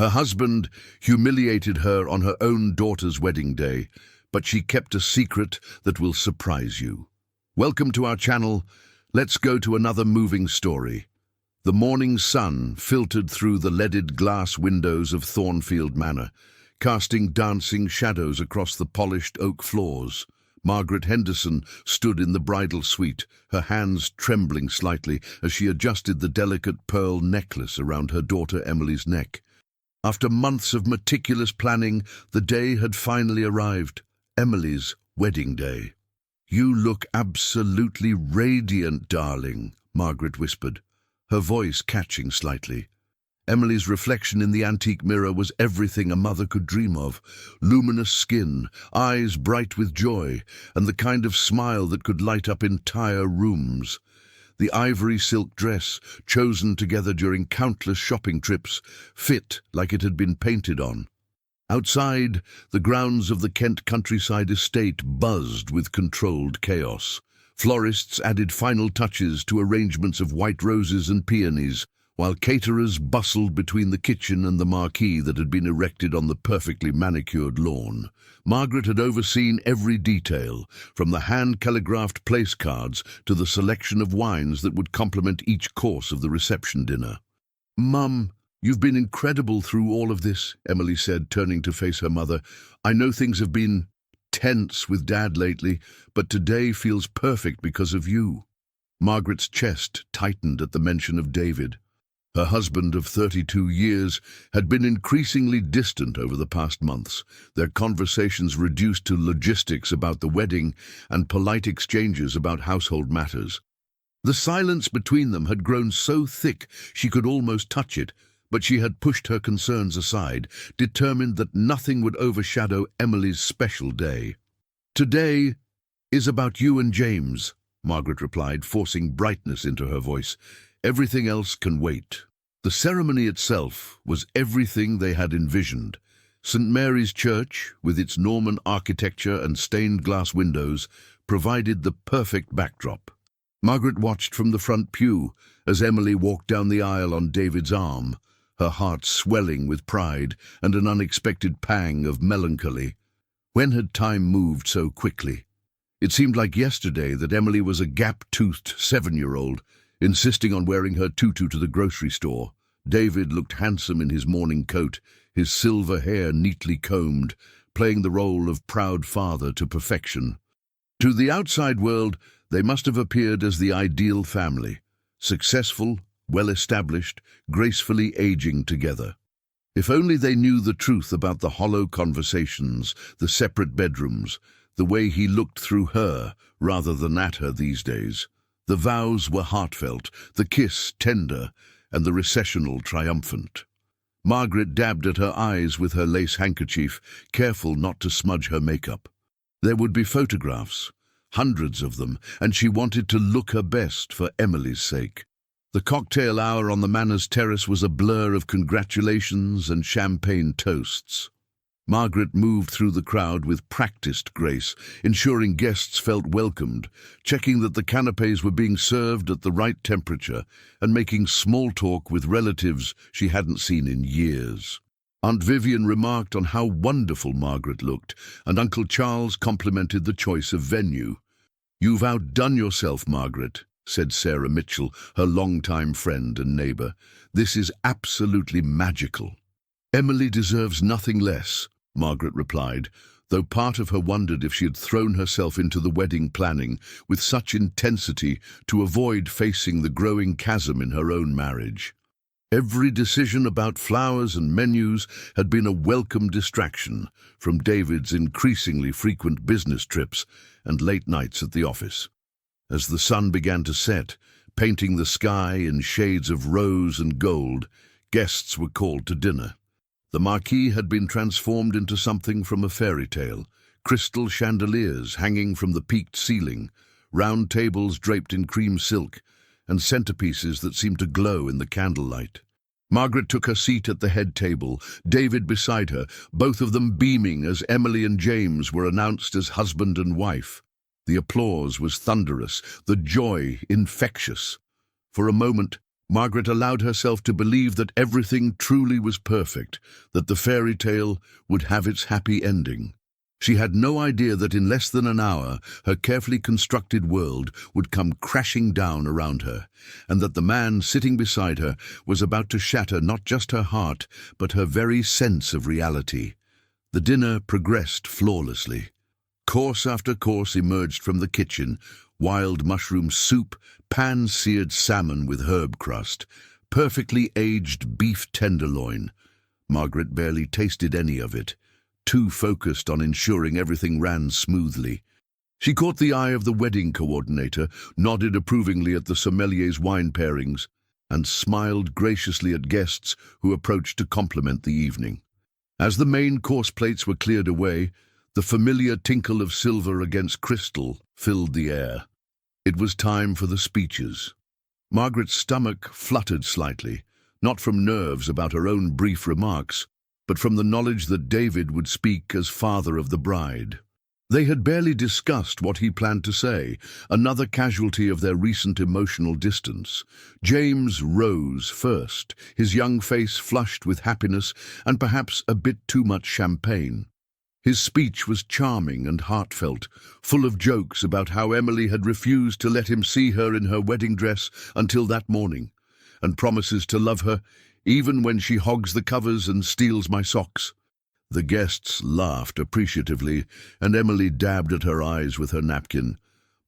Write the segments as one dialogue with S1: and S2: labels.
S1: Her husband humiliated her on her own daughter's wedding day, but she kept a secret that will surprise you. Welcome to our channel. Let's go to another moving story. The morning sun filtered through the leaded glass windows of Thornfield Manor, casting dancing shadows across the polished oak floors. Margaret Henderson stood in the bridal suite, her hands trembling slightly as she adjusted the delicate pearl necklace around her daughter Emily's neck. After months of meticulous planning, the day had finally arrived, Emily's wedding day. "You look absolutely radiant, darling," Margaret whispered, her voice catching slightly. Emily's reflection in the antique mirror was everything a mother could dream of. Luminous skin, eyes bright with joy, and the kind of smile that could light up entire rooms. The ivory silk dress, chosen together during countless shopping trips, fit like it had been painted on. Outside, the grounds of the Kent countryside estate buzzed with controlled chaos. Florists added final touches to arrangements of white roses and peonies, while caterers bustled between the kitchen and the marquee that had been erected on the perfectly manicured lawn. Margaret had overseen every detail, from the hand-calligraphed place cards to the selection of wines that would complement each course of the reception dinner. "Mum, you've been incredible through all of this," Emily said, turning to face her mother. "I know things have been tense with Dad lately, but today feels perfect because of you." Margaret's chest tightened at the mention of David. Her husband of 32 years had been increasingly distant over the past months, their conversations reduced to logistics about the wedding and polite exchanges about household matters. The silence between them had grown so thick she could almost touch it, but she had pushed her concerns aside, determined that nothing would overshadow Emily's special day. "Today is about you and James," Margaret replied, forcing brightness into her voice. "Everything else can wait." The ceremony itself was everything they had envisioned. St. Mary's Church, with its Norman architecture and stained glass windows, provided the perfect backdrop. Margaret watched from the front pew as Emily walked down the aisle on David's arm, her heart swelling with pride and an unexpected pang of melancholy. When had time moved so quickly? It seemed like yesterday that Emily was a gap-toothed 7-year-old, insisting on wearing her tutu to the grocery store. David looked handsome in his morning coat, his silver hair neatly combed, playing the role of proud father to perfection. To the outside world, they must have appeared as the ideal family, successful, well-established, gracefully aging together. If only they knew the truth about the hollow conversations, the separate bedrooms, the way he looked through her rather than at her these days. The vows were heartfelt, the kiss tender, and the recessional triumphant. Margaret dabbed at her eyes with her lace handkerchief, careful not to smudge her makeup. There would be photographs, hundreds of them, and she wanted to look her best for Emily's sake. The cocktail hour on the manor's terrace was a blur of congratulations and champagne toasts. Margaret moved through the crowd with practiced grace, ensuring guests felt welcomed, checking that the canapés were being served at the right temperature, and making small talk with relatives she hadn't seen in years. Aunt Vivian remarked on how wonderful Margaret looked, and Uncle Charles complimented the choice of venue. "You've outdone yourself, Margaret," said Sarah Mitchell, her longtime friend and neighbour. "This is absolutely magical." "Emily deserves nothing less," Margaret replied, though part of her wondered if she had thrown herself into the wedding planning with such intensity to avoid facing the growing chasm in her own marriage. Every decision about flowers and menus had been a welcome distraction from David's increasingly frequent business trips and late nights at the office. As the sun began to set, painting the sky in shades of rose and gold, guests were called to dinner. The marquee had been transformed into something from a fairy tale, crystal chandeliers hanging from the peaked ceiling, round tables draped in cream silk, and centerpieces that seemed to glow in the candlelight. Margaret took her seat at the head table, David beside her, both of them beaming as Emily and James were announced as husband and wife. The applause was thunderous, the joy infectious. For a moment, Margaret allowed herself to believe that everything truly was perfect, that the fairy tale would have its happy ending. She had no idea that in less than an hour her carefully constructed world would come crashing down around her, and that the man sitting beside her was about to shatter not just her heart, but her very sense of reality. The dinner progressed flawlessly. Course after course emerged from the kitchen: wild mushroom soup, pan-seared salmon with herb crust, perfectly aged beef tenderloin. Margaret barely tasted any of it, too focused on ensuring everything ran smoothly. She caught the eye of the wedding coordinator, nodded approvingly at the sommelier's wine pairings, and smiled graciously at guests who approached to compliment the evening. As the main course plates were cleared away, the familiar tinkle of silver against crystal filled the air. It was time for the speeches. Margaret's stomach fluttered slightly, not from nerves about her own brief remarks, but from the knowledge that David would speak as father of the bride. They had barely discussed what he planned to say, another casualty of their recent emotional distance. James rose first, his young face flushed with happiness and perhaps a bit too much champagne. His speech was charming and heartfelt, full of jokes about how Emily had refused to let him see her in her wedding dress until that morning, and promises to love her even when she hogs the covers and steals my socks. The guests laughed appreciatively, and Emily dabbed at her eyes with her napkin.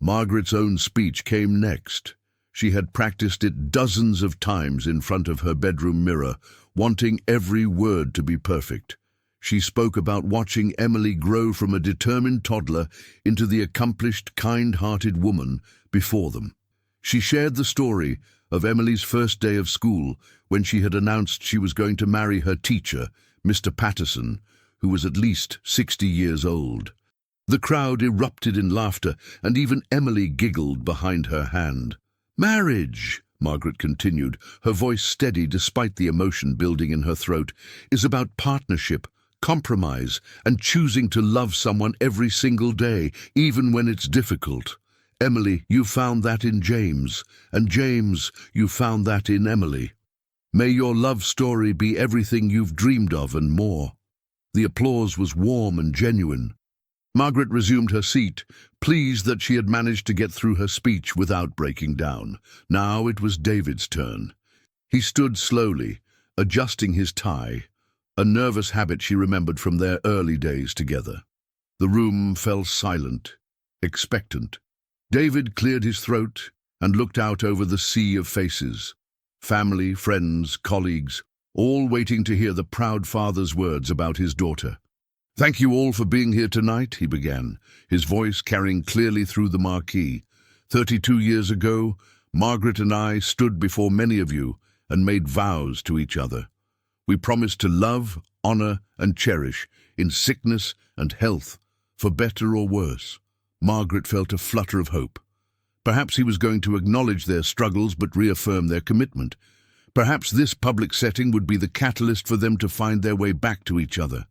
S1: Margaret's own speech came next. She had practiced it dozens of times in front of her bedroom mirror, wanting every word to be perfect. She spoke about watching Emily grow from a determined toddler into the accomplished, kind-hearted woman before them. She shared the story of Emily's first day of school, when she had announced she was going to marry her teacher, Mr. Patterson, who was at least 60 years old. The crowd erupted in laughter, and even Emily giggled behind her hand. "Marriage," Margaret continued, her voice steady despite the emotion building in her throat, "is about partnership, compromise, and choosing to love someone every single day, even when it's difficult. Emily, you found that in James, and James, you found that in Emily. May your love story be everything you've dreamed of and more." The applause was warm and genuine. Margaret resumed her seat, pleased that she had managed to get through her speech without breaking down. Now it was David's turn. He stood slowly, adjusting his tie, a nervous habit she remembered from their early days together. The room fell silent, expectant. David cleared his throat and looked out over the sea of faces. Family, friends, colleagues, all waiting to hear the proud father's words about his daughter. "Thank you all for being here tonight," he began, his voice carrying clearly through the marquee. 32 years ago, Margaret and I stood before many of you and made vows to each other. We promised to love, honor, and cherish, in sickness and health, for better or worse. Margaret felt a flutter of hope. Perhaps he was going to acknowledge their struggles but reaffirm their commitment. Perhaps this public setting would be the catalyst for them to find their way back to each other.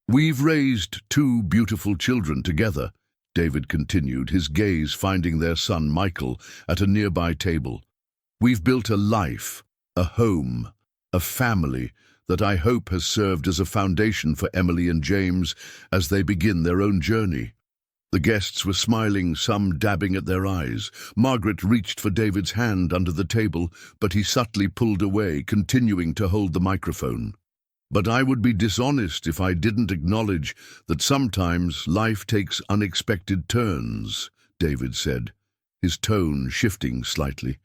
S1: "We've raised 2 beautiful children together," David continued, his gaze finding their son Michael at a nearby table. "We've built a life, a home, a family that I hope has served as a foundation for Emily and James as they begin their own journey." The guests were smiling, some dabbing at their eyes. Margaret reached for David's hand under the table, but he subtly pulled away, continuing to hold the microphone. "But I would be dishonest if I didn't acknowledge that sometimes life takes unexpected turns," David said, his tone shifting slightly.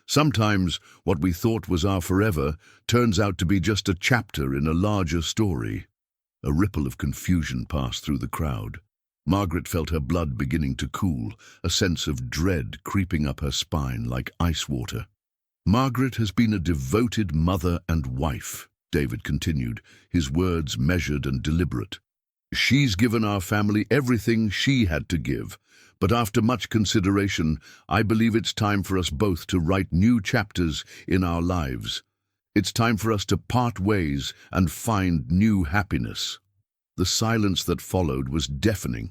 S1: "Sometimes what we thought was our forever turns out to be just a chapter in a larger story." A ripple of confusion passed through the crowd. Margaret felt her blood beginning to cool, a sense of dread creeping up her spine like ice water. "Margaret has been a devoted mother and wife," David continued, his words measured and deliberate. "She's given our family everything she had to give, but after much consideration, I believe it's time for us both to write new chapters in our lives. It's time for us to part ways and find new happiness." The silence that followed was deafening.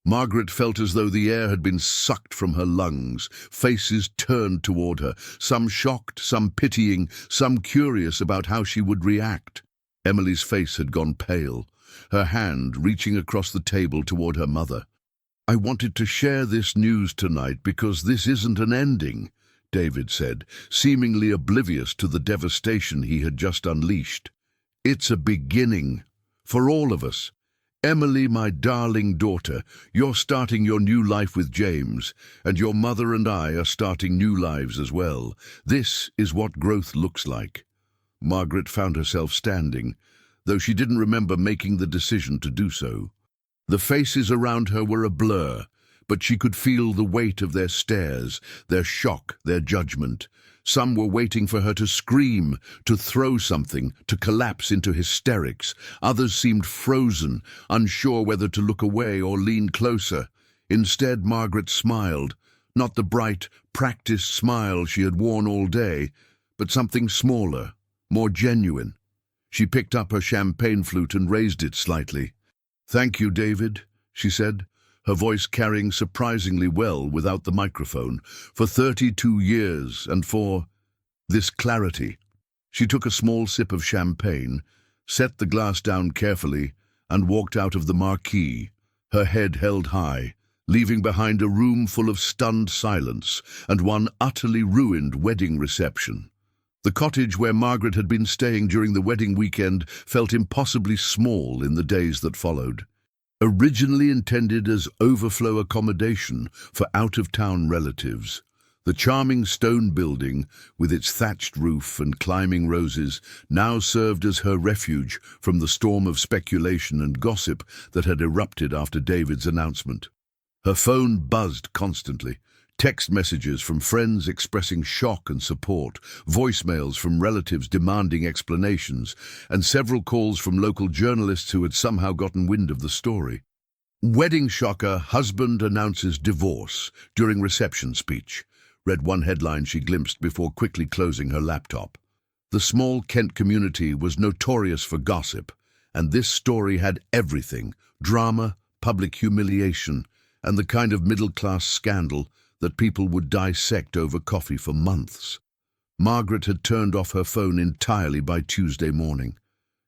S1: Margaret felt as though the air had been sucked from her lungs. Faces turned toward her, some shocked, some pitying, some curious about how she would react. Emily's face had gone pale, her hand reaching across the table toward her mother. "I wanted to share this news tonight because this isn't an ending," David said, seemingly oblivious to the devastation he had just unleashed. "It's a beginning. For all of us. Emily, my darling daughter, you're starting your new life with James, and your mother and I are starting new lives as well. This is what growth looks like." Margaret found herself standing, though she didn't remember making the decision to do so. The faces around her were a blur, but she could feel the weight of their stares, their shock, their judgment. Some were waiting for her to scream, to throw something, to collapse into hysterics. Others seemed frozen, unsure whether to look away or lean closer. Instead, Margaret smiled, not the bright, practiced smile she had worn all day, but something smaller, more genuine. She picked up her champagne flute and raised it slightly. "Thank you, David," she said, her voice carrying surprisingly well without the microphone, "for 32 years and for this clarity." She took a small sip of champagne, set the glass down carefully, and walked out of the marquee, her head held high, leaving behind a room full of stunned silence and one utterly ruined wedding reception. The cottage where Margaret had been staying during the wedding weekend felt impossibly small in the days that followed. Originally intended as overflow accommodation for out-of-town relatives, the charming stone building, with its thatched roof and climbing roses, now served as her refuge from the storm of speculation and gossip that had erupted after David's announcement. Her phone buzzed constantly. Text messages from friends expressing shock and support, voicemails from relatives demanding explanations, and several calls from local journalists who had somehow gotten wind of the story. "Wedding shocker, husband announces divorce during reception speech," read one headline she glimpsed before quickly closing her laptop. The small Kent community was notorious for gossip, and this story had everything: drama, public humiliation, and the kind of middle-class scandal that people would dissect over coffee for months. Margaret had turned off her phone entirely by Tuesday morning.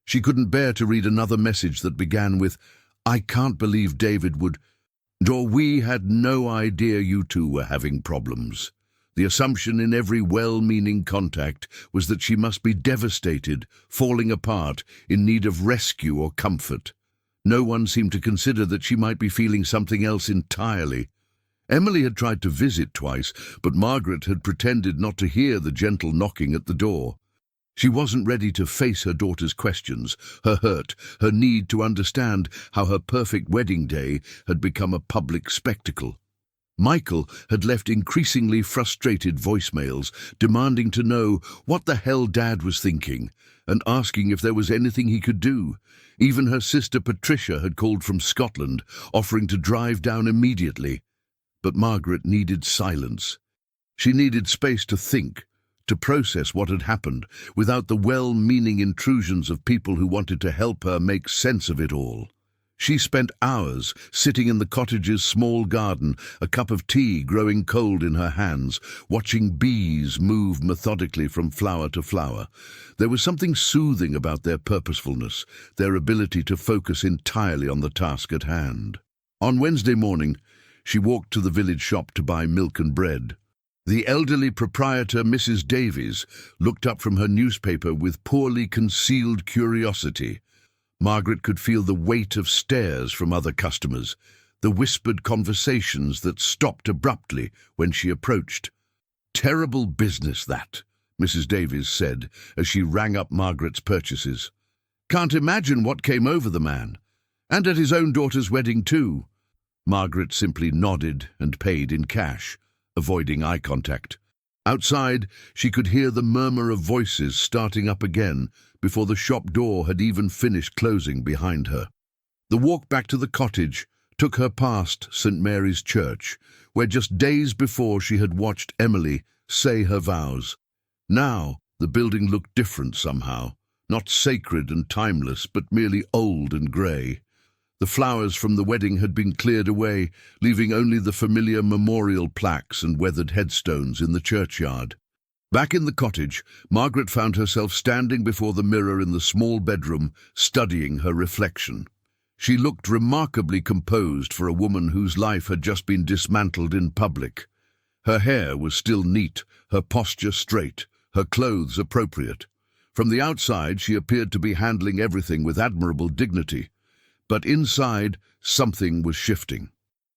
S1: She couldn't bear to read another message that began with, "I can't believe David would," or "We had no idea you two were having problems." The assumption in every well-meaning contact was that she must be devastated, falling apart, in need of rescue or comfort. No one seemed to consider that she might be feeling something else entirely. Emily had tried to visit twice, but Margaret had pretended not to hear the gentle knocking at the door. She wasn't ready to face her daughter's questions, her hurt, her need to understand how her perfect wedding day had become a public spectacle. Michael had left increasingly frustrated voicemails, demanding to know what the hell Dad was thinking, and asking if there was anything he could do. Even her sister Patricia had called from Scotland, offering to drive down immediately. But Margaret needed silence. She needed space to think, to process what had happened, without the well-meaning intrusions of people who wanted to help her make sense of it all. She spent hours sitting in the cottage's small garden, a cup of tea growing cold in her hands, watching bees move methodically from flower to flower. There was something soothing about their purposefulness, their ability to focus entirely on the task at hand. On Wednesday morning, she walked to the village shop to buy milk and bread. The elderly proprietor, Mrs. Davies, looked up from her newspaper with poorly concealed curiosity. Margaret could feel the weight of stares from other customers, the whispered conversations that stopped abruptly when she approached. "Terrible business, that," Mrs. Davies said as she rang up Margaret's purchases. "Can't imagine what came over the man. And at his own daughter's wedding too." Margaret simply nodded and paid in cash, avoiding eye contact. Outside, she could hear the murmur of voices starting up again before the shop door had even finished closing behind her. The walk back to the cottage took her past St. Mary's Church, where just days before she had watched Emily say her vows. Now, the building looked different somehow, not sacred and timeless, but merely old and grey. The flowers from the wedding had been cleared away, leaving only the familiar memorial plaques and weathered headstones in the churchyard. Back in the cottage, Margaret found herself standing before the mirror in the small bedroom, studying her reflection. She looked remarkably composed for a woman whose life had just been dismantled in public. Her hair was still neat, her posture straight, her clothes appropriate. From the outside, she appeared to be handling everything with admirable dignity. But inside, something was shifting.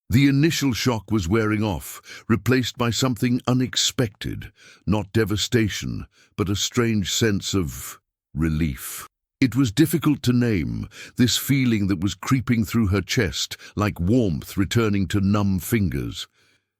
S1: The initial shock was wearing off, replaced by something unexpected, not devastation, but a strange sense of relief. It was difficult to name, this feeling that was creeping through her chest, like warmth returning to numb fingers.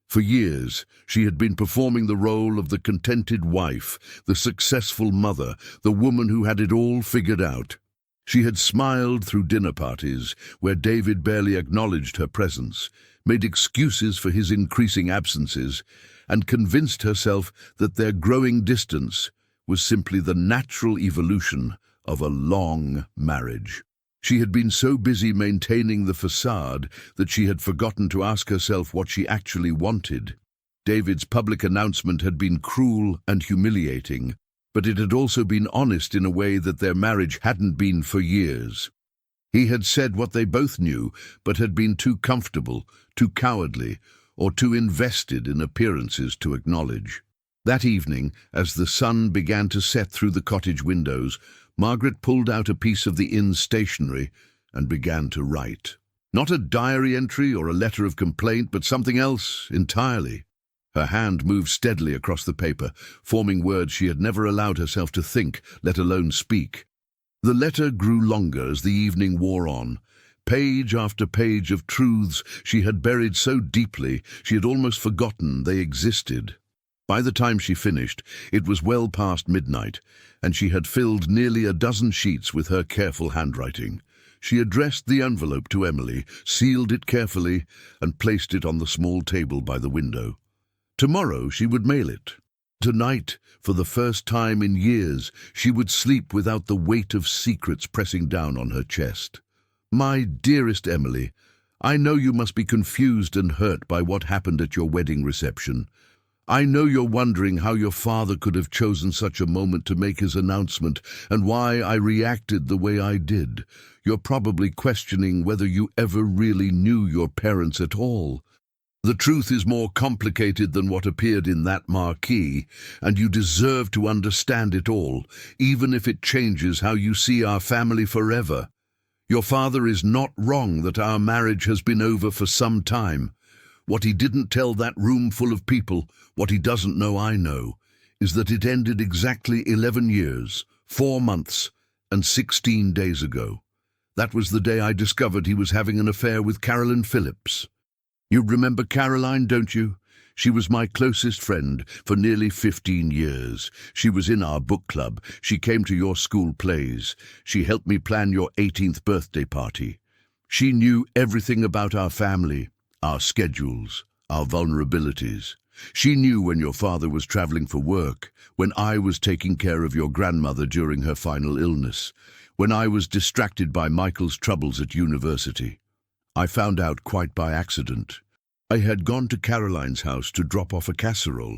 S1: For years, she had been performing the role of the contented wife, the successful mother, the woman who had it all figured out. She had smiled through dinner parties, where David barely acknowledged her presence, made excuses for his increasing absences, and convinced herself that their growing distance was simply the natural evolution of a long marriage. She had been so busy maintaining the facade that she had forgotten to ask herself what she actually wanted. David's public announcement had been cruel and humiliating, but it had also been honest in a way that their marriage hadn't been for years. He had said what they both knew, but had been too comfortable, too cowardly, or too invested in appearances to acknowledge. That evening, as the sun began to set through the cottage windows, Margaret pulled out a piece of the inn's stationery and began to write. Not a diary entry or a letter of complaint, but something else entirely. Her hand moved steadily across the paper, forming words she had never allowed herself to think, let alone speak. The letter grew longer as the evening wore on. Page after page of truths she had buried so deeply she had almost forgotten they existed. By the time she finished, it was well past midnight, and she had filled nearly a dozen sheets with her careful handwriting. She addressed the envelope to Emily, sealed it carefully, and placed it on the small table by the window. Tomorrow she would mail it. Tonight, for the first time in years, she would sleep without the weight of secrets pressing down on her chest. My dearest Emily, I know you must be confused and hurt by what happened at your wedding reception. I know you're wondering how your father could have chosen such a moment to make his announcement and why I reacted the way I did. You're probably questioning whether you ever really knew your parents at all. The truth is more complicated than what appeared in that marquee, and you deserve to understand it all, even if it changes how you see our family forever. Your father is not wrong that our marriage has been over for some time. What he didn't tell that room full of people, what he doesn't know I know, is that it ended exactly 11 years, 4 months, and 16 days ago. That was the day I discovered he was having an affair with Carolyn Phillips. You remember Caroline, don't you? She was my closest friend for nearly 15 years. She was in our book club. She came to your school plays. She helped me plan your 18th birthday party. She knew everything about our family, our schedules, our vulnerabilities. She knew when your father was traveling for work, when I was taking care of your grandmother during her final illness, when I was distracted by Michael's troubles at university. I found out quite by accident. I had gone to Caroline's house to drop off a casserole.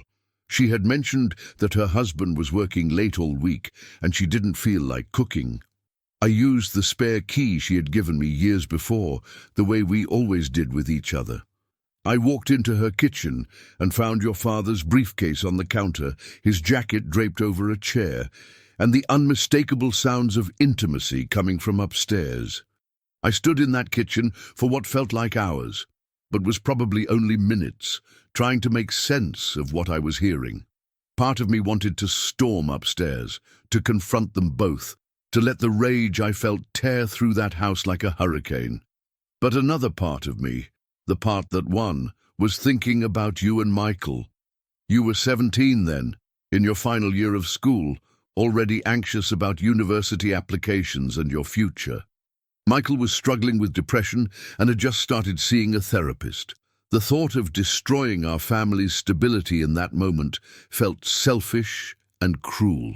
S1: She had mentioned that her husband was working late all week and she didn't feel like cooking. I used the spare key she had given me years before, the way we always did with each other. I walked into her kitchen and found your father's briefcase on the counter, his jacket draped over a chair, and the unmistakable sounds of intimacy coming from upstairs. I stood in that kitchen for what felt like hours, but was probably only minutes, trying to make sense of what I was hearing. Part of me wanted to storm upstairs, to confront them both, to let the rage I felt tear through that house like a hurricane. But another part of me, the part that won, was thinking about you and Michael. You were 17 then, in your final year of school, already anxious about university applications and your future. Michael was struggling with depression and had just started seeing a therapist. The thought of destroying our family's stability in that moment felt selfish and cruel,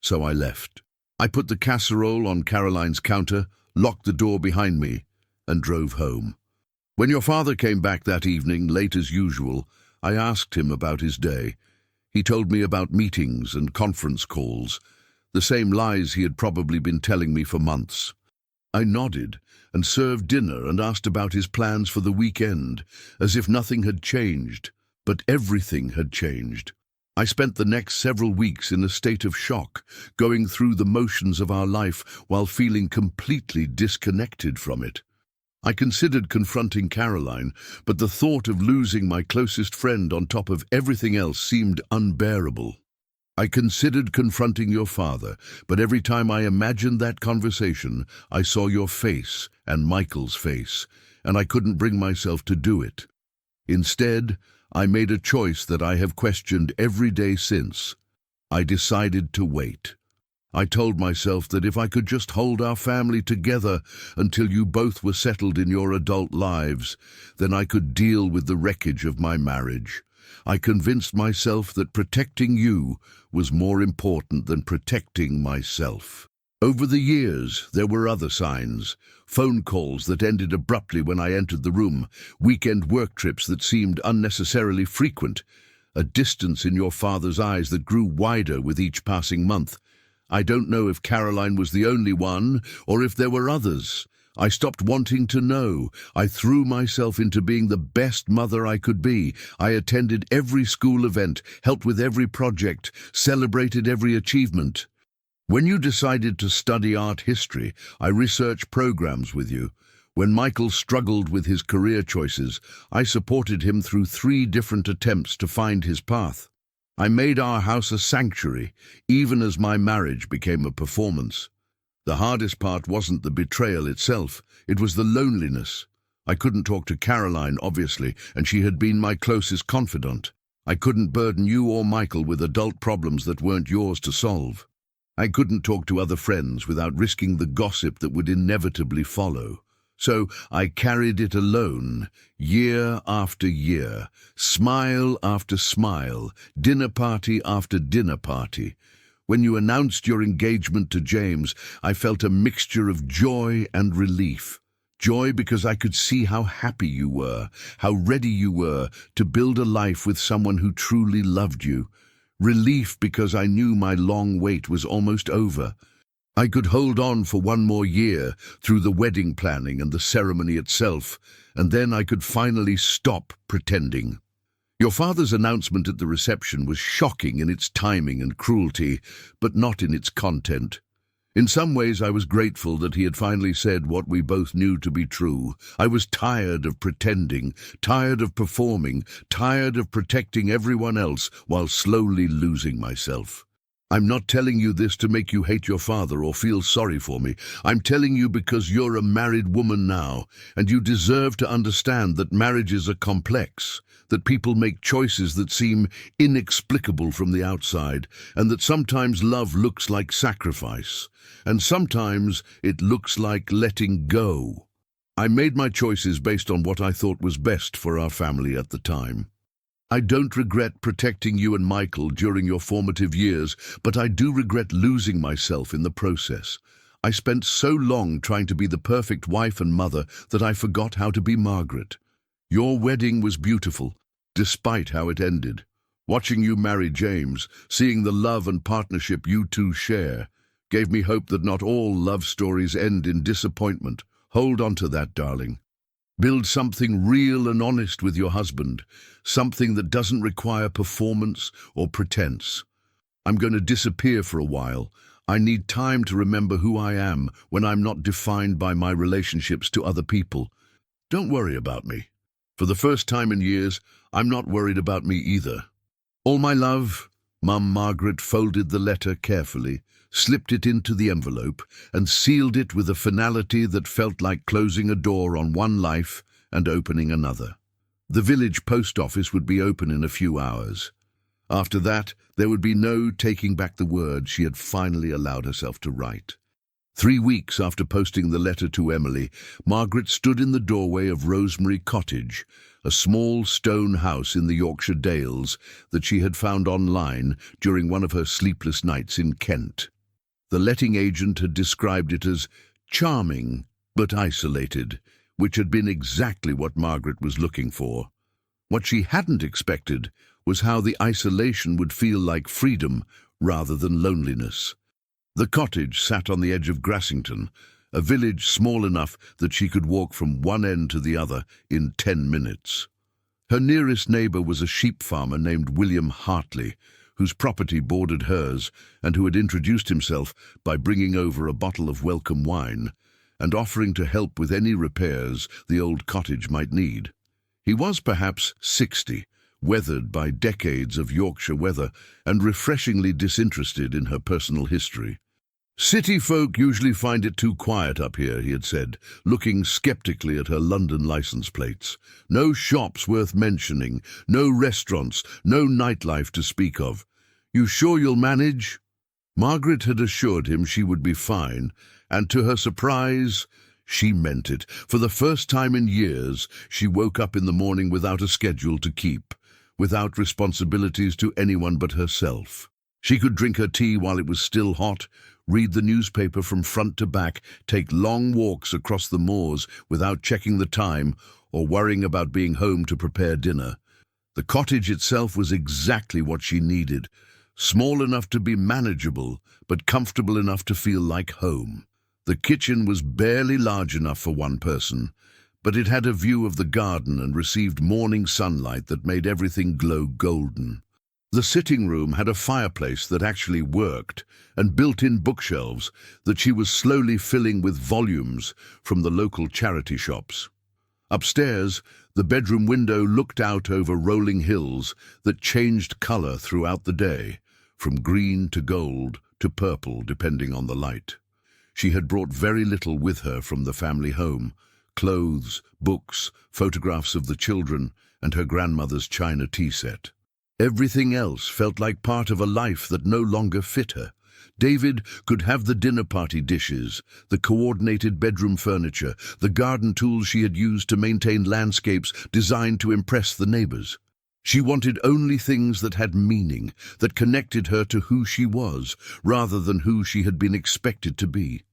S1: so I left. I put the casserole on Caroline's counter, locked the door behind me, and drove home. When your father came back that evening, late as usual, I asked him about his day. He told me about meetings and conference calls, the same lies he had probably been telling me for months. I nodded and served dinner and asked about his plans for the weekend, as if nothing had changed, but everything had changed. I spent the next several weeks in a state of shock, going through the motions of our life while feeling completely disconnected from it. I considered confronting Caroline, but the thought of losing my closest friend on top of everything else seemed unbearable. I considered confronting your father, but every time I imagined that conversation, I saw your face and Michael's face, and I couldn't bring myself to do it. Instead, I made a choice that I have questioned every day since. I decided to wait. I told myself that if I could just hold our family together until you both were settled in your adult lives, then I could deal with the wreckage of my marriage. I convinced myself that protecting you was more important than protecting myself. Over the years, there were other signs. Phone calls that ended abruptly when I entered the room, weekend work trips that seemed unnecessarily frequent, a distance in your father's eyes that grew wider with each passing month. I don't know if Caroline was the only one, or if there were others. I stopped wanting to know. I threw myself into being the best mother I could be. I attended every school event, helped with every project, celebrated every achievement. When you decided to study art history, I researched programs with you. When Michael struggled with his career choices, I supported him through 3 different attempts to find his path. I made our house a sanctuary, even as my marriage became a performance. The hardest part wasn't the betrayal itself, it was the loneliness. I couldn't talk to Caroline, obviously, and she had been my closest confidant. I couldn't burden you or Michael with adult problems that weren't yours to solve. I couldn't talk to other friends without risking the gossip that would inevitably follow. So I carried it alone, year after year, smile after smile, dinner party after dinner party. When you announced your engagement to James, I felt a mixture of joy and relief. Joy because I could see how happy you were, how ready you were to build a life with someone who truly loved you. Relief because I knew my long wait was almost over. I could hold on for 1 more year through the wedding planning and the ceremony itself, and then I could finally stop pretending. Your father's announcement at the reception was shocking in its timing and cruelty, but not in its content. In some ways, I was grateful that he had finally said what we both knew to be true. I was tired of pretending, tired of performing, tired of protecting everyone else while slowly losing myself. I'm not telling you this to make you hate your father or feel sorry for me. I'm telling you because you're a married woman now, and you deserve to understand that marriages are complex, that people make choices that seem inexplicable from the outside, and that sometimes love looks like sacrifice, and sometimes it looks like letting go. I made my choices based on what I thought was best for our family at the time. I don't regret protecting you and Michael during your formative years, but I do regret losing myself in the process. I spent so long trying to be the perfect wife and mother that I forgot how to be Margaret. Your wedding was beautiful, despite how it ended. Watching you marry James, seeing the love and partnership you two share, gave me hope that not all love stories end in disappointment. Hold on to that, darling. Build something real and honest with your husband, something that doesn't require performance or pretense. I'm going to disappear for a while. I need time to remember who I am when I'm not defined by my relationships to other people. Don't worry about me. For the first time in years, I'm not worried about me either. All my love. Mum Margaret folded the letter carefully, slipped it into the envelope, and sealed it with a finality that felt like closing a door on one life and opening another. The village post office would be open in a few hours. After that, there would be no taking back the word she had finally allowed herself to write. 3 weeks after posting the letter to Emily, Margaret stood in the doorway of Rosemary Cottage, a small stone house in the Yorkshire Dales that she had found online during one of her sleepless nights in Kent. The letting agent had described it as charming but isolated, which had been exactly what Margaret was looking for. What she hadn't expected was how the isolation would feel like freedom rather than loneliness. The cottage sat on the edge of Grassington, a village small enough that she could walk from one end to the other in 10 minutes. Her nearest neighbour was a sheep farmer named William Hartley, whose property bordered hers and who had introduced himself by bringing over a bottle of welcome wine and offering to help with any repairs the old cottage might need. He was perhaps 60, weathered by decades of Yorkshire weather and refreshingly disinterested in her personal history. "City folk usually find it too quiet up here," he had said, looking skeptically at her London license plates. "No shops worth mentioning, no restaurants, no nightlife to speak of. You sure you'll manage?" Margaret had assured him she would be fine, and to her surprise, she meant it. For the first time in years, she woke up in the morning without a schedule to keep, without responsibilities to anyone but herself. She could drink her tea while it was still hot, read the newspaper from front to back, take long walks across the moors without checking the time or worrying about being home to prepare dinner. The cottage itself was exactly what she needed, small enough to be manageable, but comfortable enough to feel like home. The kitchen was barely large enough for one person, but it had a view of the garden and received morning sunlight that made everything glow golden. The sitting room had a fireplace that actually worked and built-in bookshelves that she was slowly filling with volumes from the local charity shops. Upstairs, the bedroom window looked out over rolling hills that changed colour throughout the day, from green to gold to purple depending on the light. She had brought very little with her from the family home: clothes, books, photographs of the children, and her grandmother's china tea set. Everything else felt like part of a life that no longer fit her. David could have the dinner party dishes, the coordinated bedroom furniture, the garden tools she had used to maintain landscapes designed to impress the neighbours. She wanted only things that had meaning, that connected her to who she was, rather than who she had been expected to be.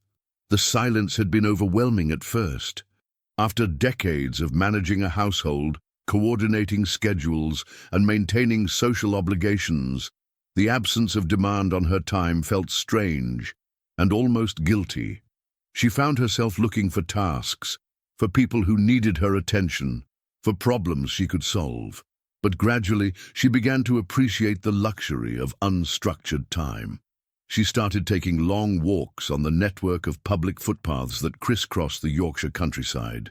S1: The silence had been overwhelming at first. After decades of managing a household, coordinating schedules, and maintaining social obligations, the absence of demand on her time felt strange and almost guilty. She found herself looking for tasks, for people who needed her attention, for problems she could solve. But gradually, she began to appreciate the luxury of unstructured time. She started taking long walks on the network of public footpaths that crisscrossed the Yorkshire countryside.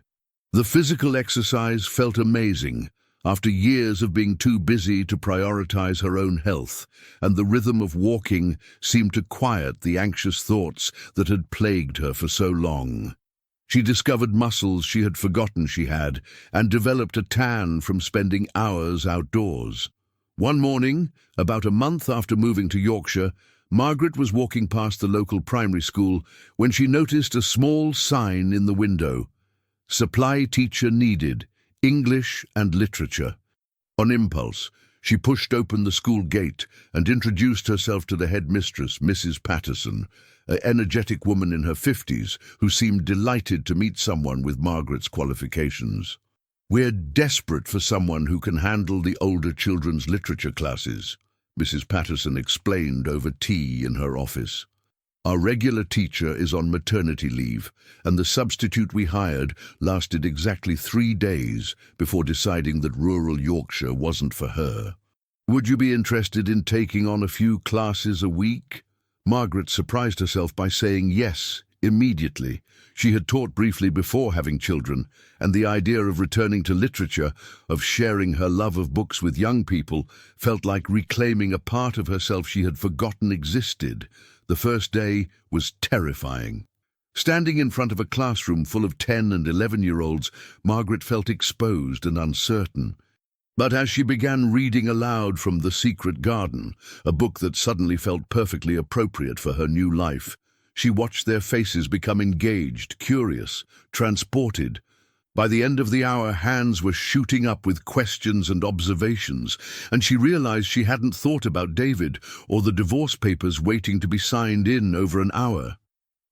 S1: The physical exercise felt amazing after years of being too busy to prioritize her own health, and the rhythm of walking seemed to quiet the anxious thoughts that had plagued her for so long. She discovered muscles she had forgotten she had, and developed a tan from spending hours outdoors. One morning, about a month after moving to Yorkshire, Margaret was walking past the local primary school when she noticed a small sign in the window: "Supply teacher needed, English and literature." On impulse, she pushed open the school gate and introduced herself to the headmistress, Mrs. Patterson, an energetic woman in her 50s who seemed delighted to meet someone with Margaret's qualifications. "We're desperate for someone who can handle the older children's literature classes," Mrs. Patterson explained over tea in her office. "Our regular teacher is on maternity leave, and the substitute we hired lasted exactly 3 days before deciding that rural Yorkshire wasn't for her. Would you be interested in taking on a few classes a week?" Margaret surprised herself by saying yes immediately. She had taught briefly before having children, and the idea of returning to literature, of sharing her love of books with young people, felt like reclaiming a part of herself she had forgotten existed. The first day was terrifying. Standing in front of a classroom full of 10- and 11-year-olds, Margaret felt exposed and uncertain. But as she began reading aloud from The Secret Garden, a book that suddenly felt perfectly appropriate for her new life, she watched their faces become engaged, curious, transported. By the end of the hour, hands were shooting up with questions and observations, and she realized she hadn't thought about David or the divorce papers waiting to be signed in over an hour.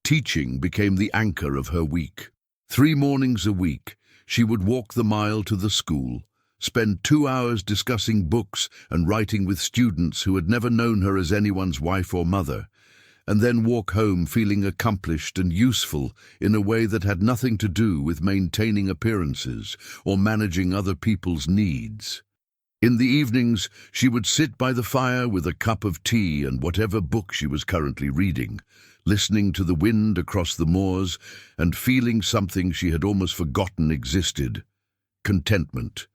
S1: Teaching became the anchor of her week. 3 mornings a week, she would walk the mile to the school, spend 2 hours discussing books and writing with students who had never known her as anyone's wife or mother, and then walk home feeling accomplished and useful in a way that had nothing to do with maintaining appearances or managing other people's needs. In the evenings, she would sit by the fire with a cup of tea and whatever book she was currently reading, listening to the wind across the moors and feeling something she had almost forgotten existed: contentment.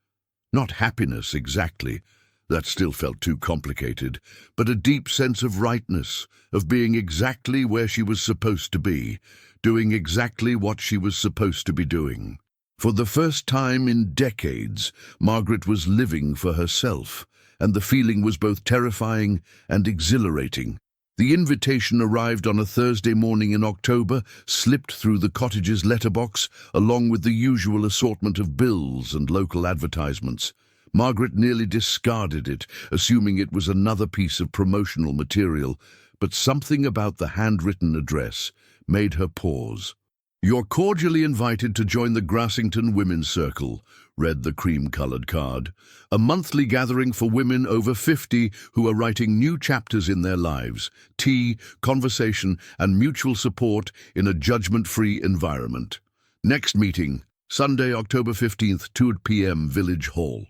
S1: Not happiness exactly, that still felt too complicated, but a deep sense of rightness, of being exactly where she was supposed to be, doing exactly what she was supposed to be doing. For the first time in decades, Margaret was living for herself, and the feeling was both terrifying and exhilarating. The invitation arrived on a Thursday morning in October, slipped through the cottage's letterbox, along with the usual assortment of bills and local advertisements. Margaret nearly discarded it, assuming it was another piece of promotional material, but something about the handwritten address made her pause. "You're cordially invited to join the Grassington Women's Circle," read the cream-colored card, "a monthly gathering for women over 50 who are writing new chapters in their lives. Tea, conversation, and mutual support in a judgment-free environment. Next meeting, Sunday, October 15th, 2 p.m., Village Hall."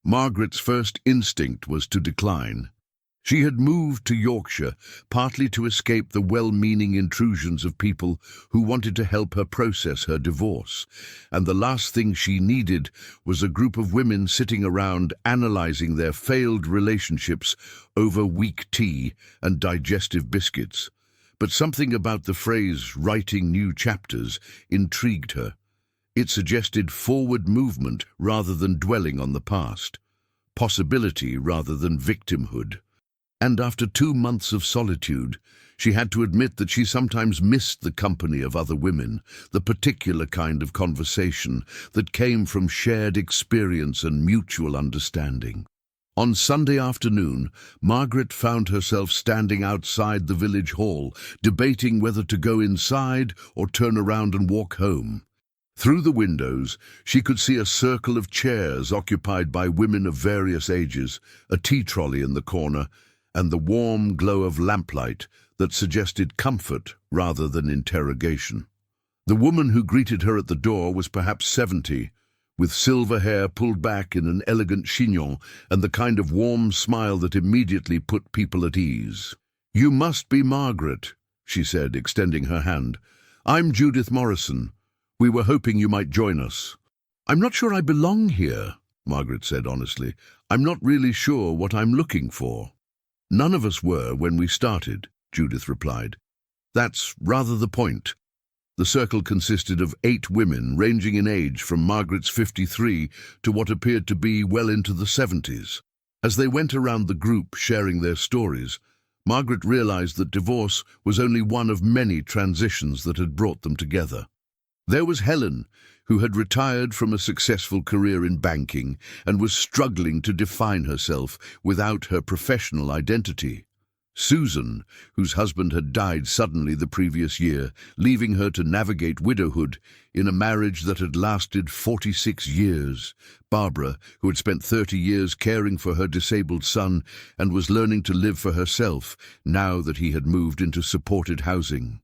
S1: Margaret's first instinct was to decline. She had moved to Yorkshire, partly to escape the well-meaning intrusions of people who wanted to help her process her divorce, and the last thing she needed was a group of women sitting around analysing their failed relationships over weak tea and digestive biscuits. But something about the phrase "writing new chapters" intrigued her. It suggested forward movement rather than dwelling on the past, possibility rather than victimhood. And after 2 months of solitude, she had to admit that she sometimes missed the company of other women, the particular kind of conversation that came from shared experience and mutual understanding. On Sunday afternoon, Margaret found herself standing outside the village hall, debating whether to go inside or turn around and walk home. Through the windows, she could see a circle of chairs occupied by women of various ages, a tea trolley in the corner, and the warm glow of lamplight that suggested comfort rather than interrogation. The woman who greeted her at the door was perhaps 70, with silver hair pulled back in an elegant chignon and the kind of warm smile that immediately put people at ease. "You must be Margaret," she said, extending her hand. "I'm Judith Morrison. We were hoping you might join us." "I'm not sure I belong here," Margaret said honestly. "I'm not really sure what I'm looking for." "None of us were when we started," Judith replied. "That's rather the point." The circle consisted of 8 women, ranging in age from Margaret's 53 to what appeared to be well into the 70s. As they went around the group sharing their stories, Margaret realized that divorce was only one of many transitions that had brought them together. There was Helen, who had retired from a successful career in banking and was struggling to define herself without her professional identity. Susan, whose husband had died suddenly the previous year, leaving her to navigate widowhood in a marriage that had lasted 46 years. Barbara, who had spent 30 years caring for her disabled son and was learning to live for herself now that he had moved into supported housing.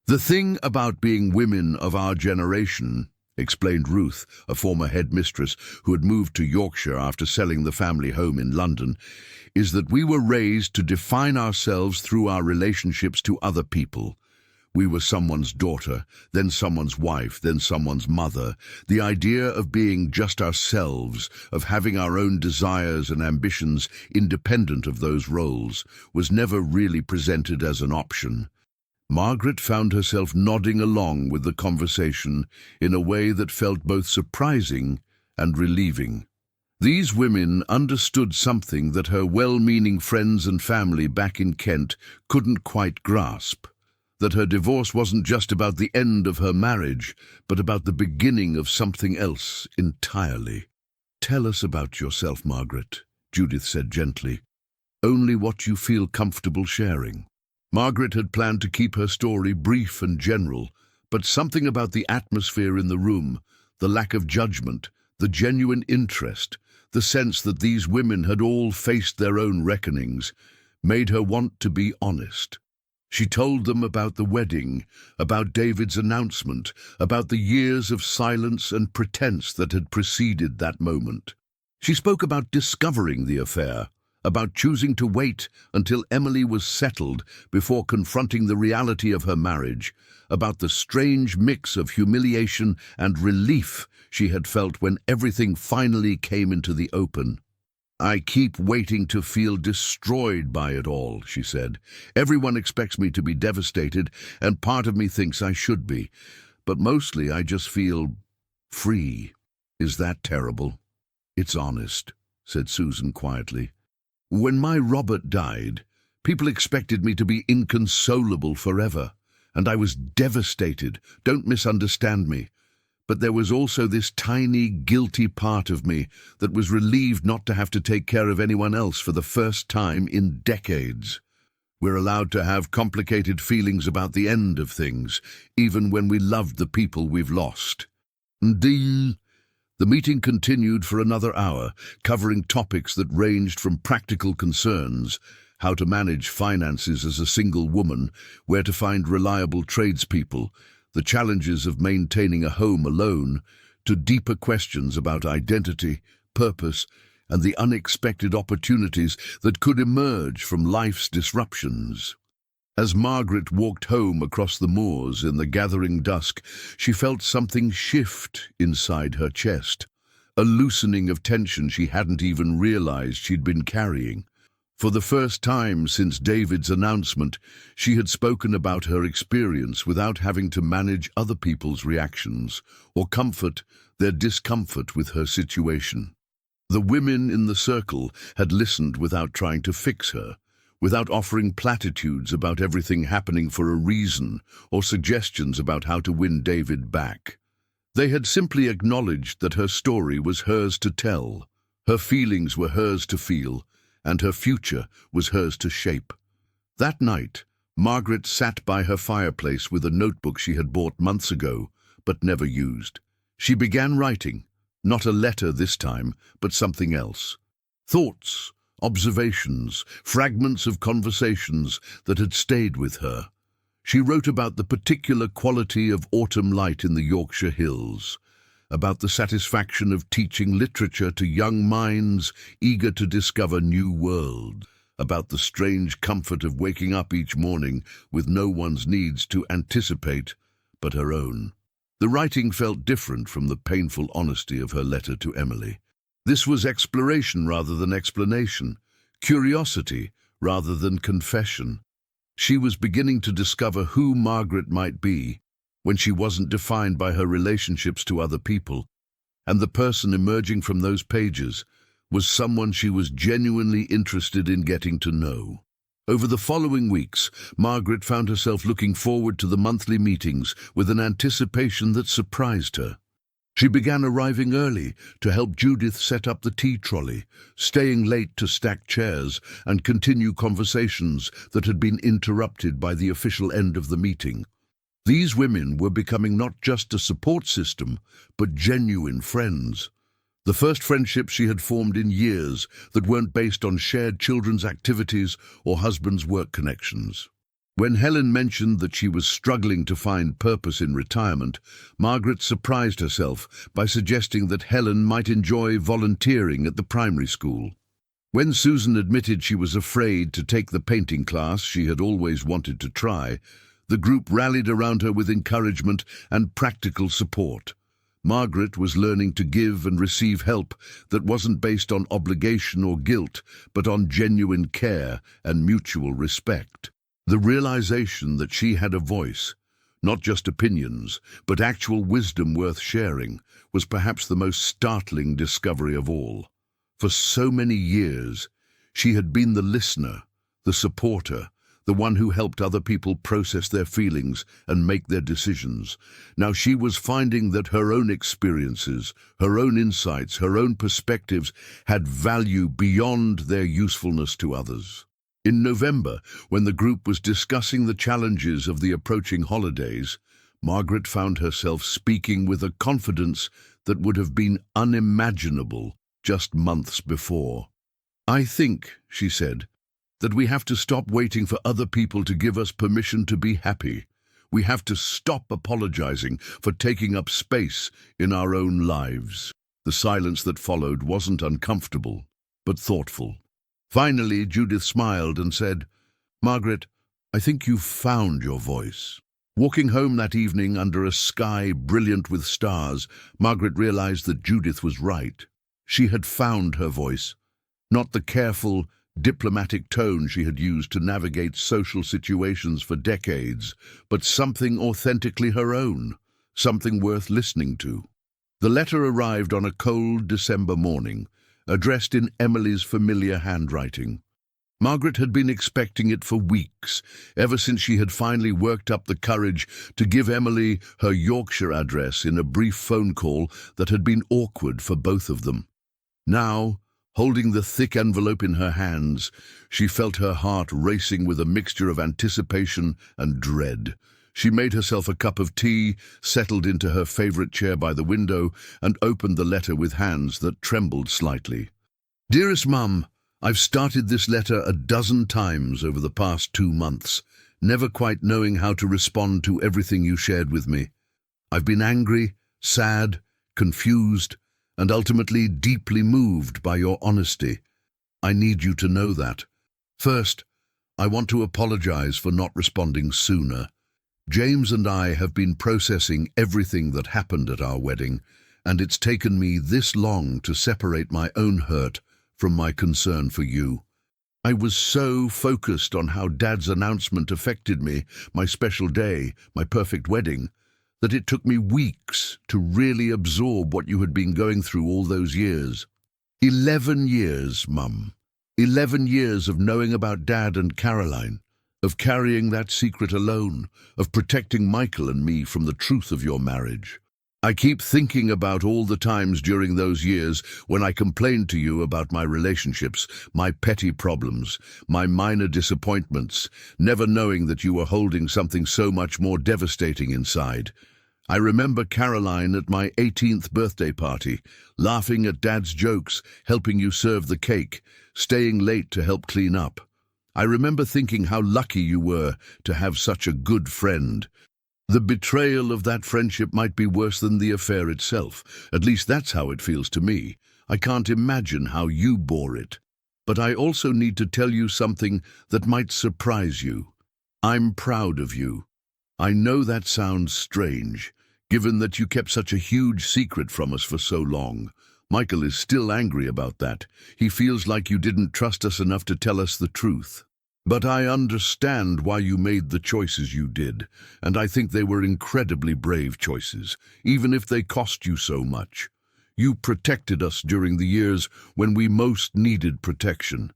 S1: "The thing about being women of our generation," explained Ruth, a former headmistress who had moved to Yorkshire after selling the family home in London, "is that we were raised to define ourselves through our relationships to other people. We were someone's daughter, then someone's wife, then someone's mother. The idea of being just ourselves, of having our own desires and ambitions independent of those roles, was never really presented as an option." Margaret found herself nodding along with the conversation in a way that felt both surprising and relieving. These women understood something that her well-meaning friends and family back in Kent couldn't quite grasp, that her divorce wasn't just about the end of her marriage, but about the beginning of something else entirely. "Tell us about yourself, Margaret," Judith said gently. "Only what you feel comfortable sharing." Margaret had planned to keep her story brief and general, But something about the atmosphere in the room, the lack of judgment, the genuine interest, the sense that these women had all faced their own reckonings, made her want to be honest. She told them about the wedding, about David's announcement, about the years of silence and pretense that had preceded that moment. She spoke about discovering the affair, about choosing to wait until Emily was settled before confronting the reality of her marriage, about the strange mix of humiliation and relief she had felt when everything finally came into the open. "I keep waiting to feel destroyed by it all," she said. "Everyone expects me to be devastated, and part of me thinks I should be. But mostly I just feel free. Is that terrible?" "It's honest," said Susan quietly. "When my Robert died, people expected me to be inconsolable forever, and I was devastated. Don't misunderstand me. But there was also this tiny, guilty part of me that was relieved not to have to take care of anyone else for the first time in decades. We're allowed to have complicated feelings about the end of things, even when we loved the people we've lost." The meeting continued for another hour, covering topics that ranged from practical concerns, how to manage finances as a single woman, where to find reliable tradespeople, the challenges of maintaining a home alone, to deeper questions about identity, purpose, and the unexpected opportunities that could emerge from life's disruptions. As Margaret walked home across the moors in the gathering dusk, she felt something shift inside her chest, a loosening of tension she hadn't even realized she'd been carrying. For the first time since David's announcement, she had spoken about her experience without having to manage other people's reactions or comfort their discomfort with her situation. The women in the circle had listened without trying to fix her, without offering platitudes about everything happening for a reason or suggestions about how to win David back. They had simply acknowledged that her story was hers to tell, her feelings were hers to feel, and her future was hers to shape. That night, Margaret sat by her fireplace with a notebook she had bought months ago, but never used. She began writing, not a letter this time, but something else. Thoughts, observations, fragments of conversations that had stayed with her. She wrote about the particular quality of autumn light in the Yorkshire hills, about the satisfaction of teaching literature to young minds eager to discover new worlds, about the strange comfort of waking up each morning with no one's needs to anticipate but her own. The writing felt different from the painful honesty of her letter to Emily. This was exploration rather than explanation, curiosity rather than confession. She was beginning to discover who Margaret might be when she wasn't defined by her relationships to other people, and the person emerging from those pages was someone she was genuinely interested in getting to know. Over the following weeks, Margaret found herself looking forward to the monthly meetings with an anticipation that surprised her. She began arriving early to help Judith set up the tea trolley, staying late to stack chairs and continue conversations that had been interrupted by the official end of the meeting. These women were becoming not just a support system, but genuine friends. The first friendships she had formed in years that weren't based on shared children's activities or husbands' work connections. When Helen mentioned that she was struggling to find purpose in retirement, Margaret surprised herself by suggesting that Helen might enjoy volunteering at the primary school. When Susan admitted she was afraid to take the painting class she had always wanted to try, the group rallied around her with encouragement and practical support. Margaret was learning to give and receive help that wasn't based on obligation or guilt, but on genuine care and mutual respect. The realization that she had a voice, not just opinions, but actual wisdom worth sharing, was perhaps the most startling discovery of all. For so many years, she had been the listener, the supporter, the one who helped other people process their feelings and make their decisions. Now she was finding that her own experiences, her own insights, her own perspectives had value beyond their usefulness to others. In November, when the group was discussing the challenges of the approaching holidays, Margaret found herself speaking with a confidence that would have been unimaginable just months before. "I think," she said, "that we have to stop waiting for other people to give us permission to be happy. We have to stop apologizing for taking up space in our own lives." The silence that followed wasn't uncomfortable, but thoughtful. Finally, Judith smiled and said, "Margaret, I think you've found your voice." Walking home that evening under a sky brilliant with stars, Margaret realized that Judith was right. She had found her voice, not the careful, diplomatic tone she had used to navigate social situations for decades, but something authentically her own, something worth listening to. The letter arrived on a cold December morning, addressed in Emily's familiar handwriting. Margaret had been expecting it for weeks, ever since she had finally worked up the courage to give Emily her Yorkshire address in a brief phone call that had been awkward for both of them. Now, holding the thick envelope in her hands, she felt her heart racing with a mixture of anticipation and dread. She made herself a cup of tea, settled into her favorite chair by the window, and opened the letter with hands that trembled slightly. "Dearest Mum, I've started this letter a dozen times over the past 2 months, never quite knowing how to respond to everything you shared with me. I've been angry, sad, confused, and ultimately deeply moved by your honesty. I need you to know that. First, I want to apologize for not responding sooner. James and I have been processing everything that happened at our wedding, and it's taken me this long to separate my own hurt from my concern for you. I was so focused on how Dad's announcement affected me, my special day, my perfect wedding, that it took me weeks to really absorb what you had been going through all those years. 11 years, Mum. 11 years of knowing about Dad and Caroline, of carrying that secret alone, of protecting Michael and me from the truth of your marriage. I keep thinking about all the times during those years when I complained to you about my relationships, my petty problems, my minor disappointments, never knowing that you were holding something so much more devastating inside. I remember Caroline at my 18th birthday party, laughing at Dad's jokes, helping you serve the cake, staying late to help clean up. I remember thinking how lucky you were to have such a good friend. The betrayal of that friendship might be worse than the affair itself. At least that's how it feels to me. I can't imagine how you bore it. But I also need to tell you something that might surprise you. I'm proud of you. I know that sounds strange, given that you kept such a huge secret from us for so long. Michael is still angry about that. He feels like you didn't trust us enough to tell us the truth. But I understand why you made the choices you did, and I think they were incredibly brave choices, even if they cost you so much. You protected us during the years when we most needed protection.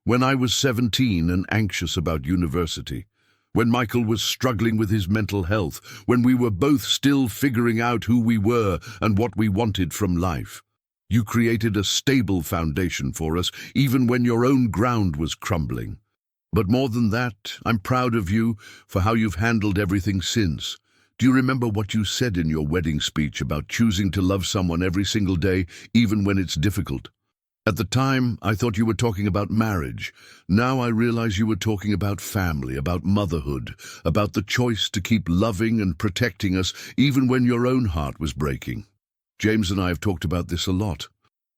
S1: When I was 17 and anxious about university. When Michael was struggling with his mental health. When we were both still figuring out who we were and what we wanted from life. You created a stable foundation for us, even when your own ground was crumbling. But more than that, I'm proud of you for how you've handled everything since. Do you remember what you said in your wedding speech about choosing to love someone every single day, even when it's difficult? At the time, I thought you were talking about marriage. Now I realize you were talking about family, about motherhood, about the choice to keep loving and protecting us, even when your own heart was breaking. James and I have talked about this a lot.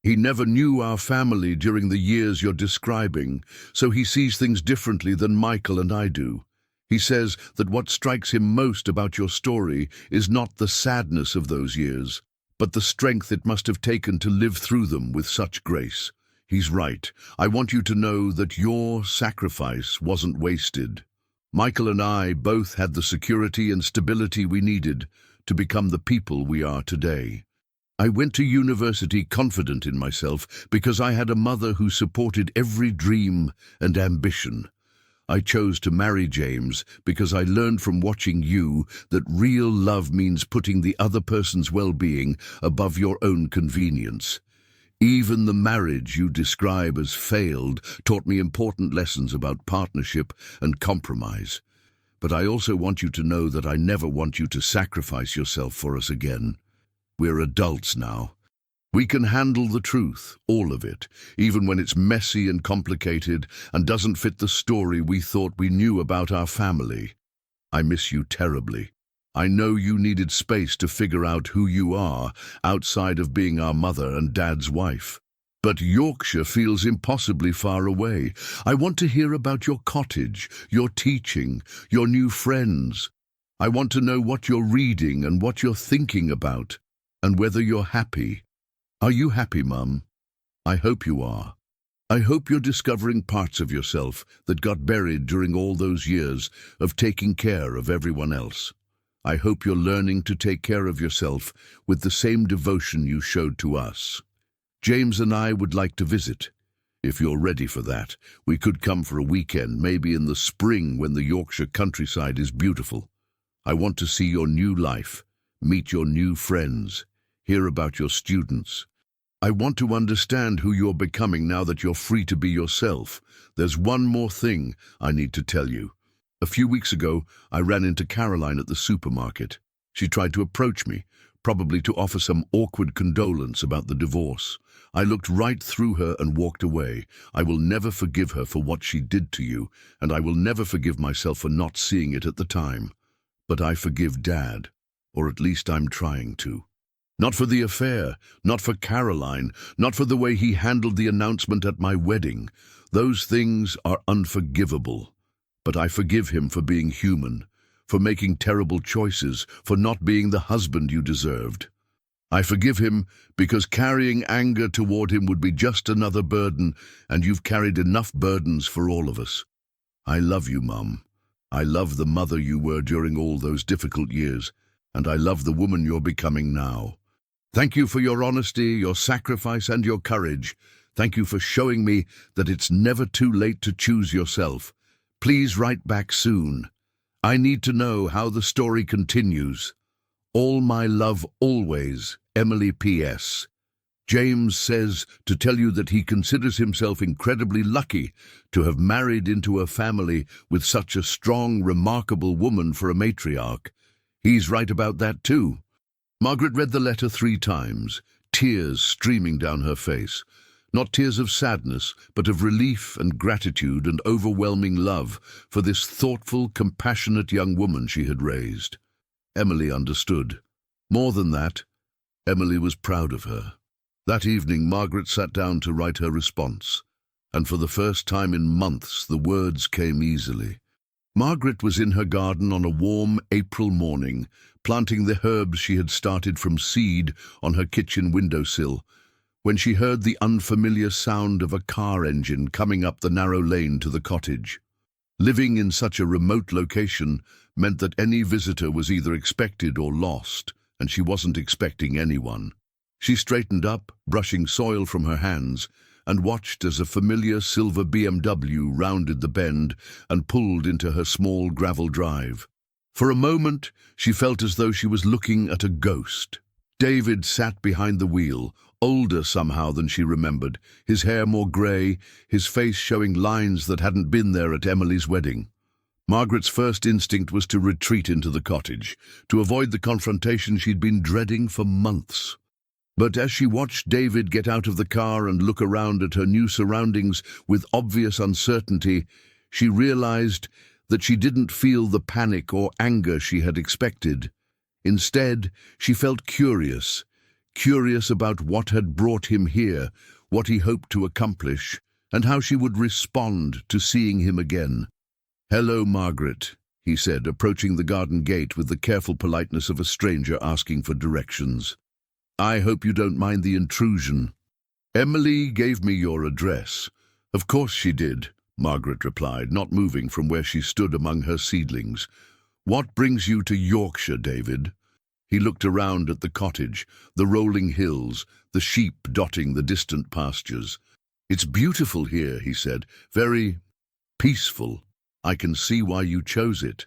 S1: He never knew our family during the years you're describing, so he sees things differently than Michael and I do. He says that what strikes him most about your story is not the sadness of those years, but the strength it must have taken to live through them with such grace. He's right. I want you to know that your sacrifice wasn't wasted. Michael and I both had the security and stability we needed to become the people we are today. I went to university confident in myself because I had a mother who supported every dream and ambition. I chose to marry James because I learned from watching you that real love means putting the other person's well-being above your own convenience. Even the marriage you describe as failed taught me important lessons about partnership and compromise. but I also want you to know that I never want you to sacrifice yourself for us again. We're adults now. We can handle the truth, all of it, even when it's messy and complicated and doesn't fit the story we thought we knew about our family. I miss you terribly. I know you needed space to figure out who you are outside of being our mother and Dad's wife. But Yorkshire feels impossibly far away. I want to hear about your cottage, your teaching, your new friends. I want to know what you're reading and what you're thinking about, and whether you're happy. Are you happy, Mum? I hope you are. I hope you're discovering parts of yourself that got buried during all those years of taking care of everyone else. I hope you're learning to take care of yourself with the same devotion you showed to us. James and I would like to visit. If you're ready for that, we could come for a weekend, maybe in the spring when the Yorkshire countryside is beautiful. I want to see your new life, meet your new friends, hear about your students. I want to understand who you're becoming now that you're free to be yourself. There's one more thing I need to tell you. A few weeks ago, I ran into Caroline at the supermarket. She tried to approach me, probably to offer some awkward condolence about the divorce. I looked right through her and walked away. I will never forgive her for what she did to you, and I will never forgive myself for not seeing it at the time. But I forgive Dad, or at least I'm trying to. Not for the affair, not for Caroline, not for the way he handled the announcement at my wedding. Those things are unforgivable. But I forgive him for being human, for making terrible choices, for not being the husband you deserved. I forgive him because carrying anger toward him would be just another burden, and you've carried enough burdens for all of us. I love you, Mum. I love the mother you were during all those difficult years, and I love the woman you're becoming now. Thank you for your honesty, your sacrifice, and your courage. Thank you for showing me that it's never too late to choose yourself. Please write back soon. I need to know how the story continues. All my love always, Emily P.S. James says to tell you that he considers himself incredibly lucky to have married into a family with such a strong, remarkable woman for a matriarch. He's right about that too. Margaret read the letter 3 times, tears streaming down her face. Not tears of sadness, but of relief and gratitude and overwhelming love for this thoughtful, compassionate young woman she had raised. Emily understood. More than that, Emily was proud of her. That evening, Margaret sat down to write her response, and for the first time in months the words came easily. Margaret was in her garden on a warm April morning, planting the herbs she had started from seed on her kitchen windowsill, when she heard the unfamiliar sound of a car engine coming up the narrow lane to the cottage. Living in such a remote location meant that any visitor was either expected or lost, and she wasn't expecting anyone. She straightened up, brushing soil from her hands, and watched as a familiar silver BMW rounded the bend and pulled into her small gravel drive. For a moment, she felt as though she was looking at a ghost. David sat behind the wheel, older somehow than she remembered, his hair more grey, his face showing lines that hadn't been there at Emily's wedding. Margaret's first instinct was to retreat into the cottage, to avoid the confrontation she'd been dreading for months. But as she watched David get out of the car and look around at her new surroundings with obvious uncertainty, she realized that she didn't feel the panic or anger she had expected. Instead, she felt curious about what had brought him here, what he hoped to accomplish, and how she would respond to seeing him again. "Hello, Margaret," he said, approaching the garden gate with the careful politeness of a stranger asking for directions. "I hope you don't mind the intrusion." "Emily gave me your address." "Of course she did," Margaret replied, not moving from where she stood among her seedlings. "What brings you to Yorkshire, David?" He looked around at the cottage, the rolling hills, the sheep dotting the distant pastures. "It's beautiful here," he said. "Very peaceful. I can see why you chose it."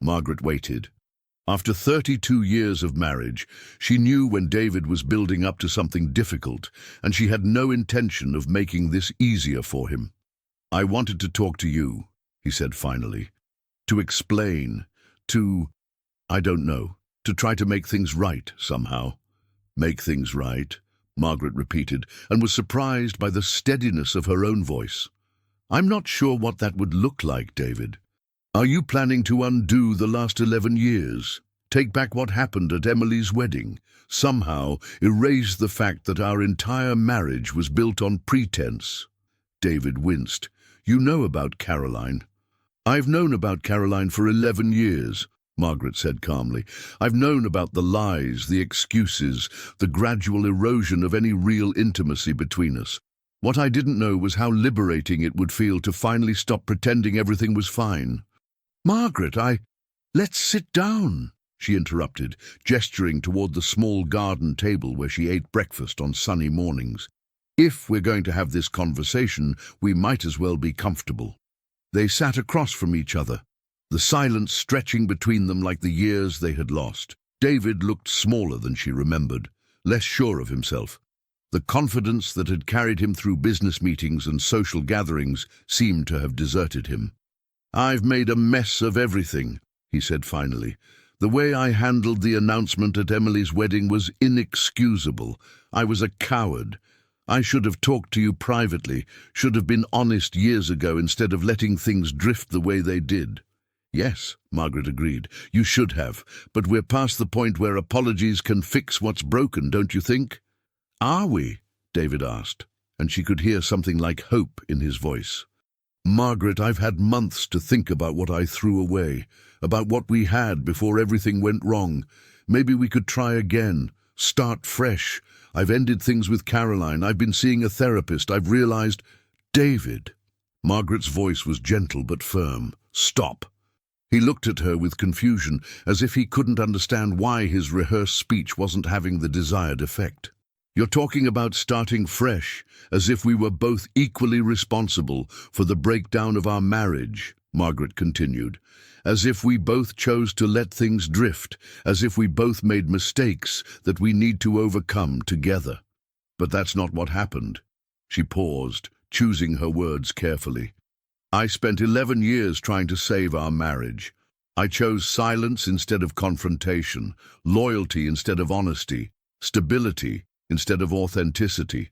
S1: Margaret waited. After 32 years of marriage, she knew when David was building up to something difficult, and she had no intention of making this easier for him. "I wanted to talk to you," he said finally. to explain, I don't know, to try to make things right somehow. Make things right, Margaret repeated, and was surprised by the steadiness of her own voice. I'm not sure what that would look like, David. Are you planning to undo the last 11 years? Take back what happened at Emily's wedding? Somehow erase the fact that our entire marriage was built on pretense? David winced. You know about Caroline. I've known about Caroline for 11 years, Margaret said calmly. I've known about the lies, the excuses, the gradual erosion of any real intimacy between us. What I didn't know was how liberating it would feel to finally stop pretending everything was fine. Margaret, let's sit down, she interrupted, gesturing toward the small garden table where she ate breakfast on sunny mornings. If we're going to have this conversation, we might as well be comfortable. They sat across from each other, the silence stretching between them like the years they had lost. David looked smaller than she remembered, less sure of himself. The confidence that had carried him through business meetings and social gatherings seemed to have deserted him. I've made a mess of everything, he said finally. The way I handled the announcement at Emily's wedding was inexcusable. I was a coward. I should have talked to you privately, should have been honest years ago instead of letting things drift the way they did. Yes, Margaret agreed, you should have, but we're past the point where apologies can fix what's broken, don't you think? Are we? David asked, and she could hear something like hope in his voice. Margaret, I've had months to think about what I threw away, about what we had before everything went wrong. Maybe we could try again, start fresh. I've ended things with Caroline. I've been seeing a therapist. I've realized... David. Margaret's voice was gentle but firm. Stop. He looked at her with confusion, as if he couldn't understand why his rehearsed speech wasn't having the desired effect. You're talking about starting fresh, as if we were both equally responsible for the breakdown of our marriage, Margaret continued. As if we both chose to let things drift, as if we both made mistakes that we need to overcome together. But that's not what happened. She paused, choosing her words carefully. I spent 11 years trying to save our marriage. I chose silence instead of confrontation, loyalty instead of honesty, stability instead of authenticity.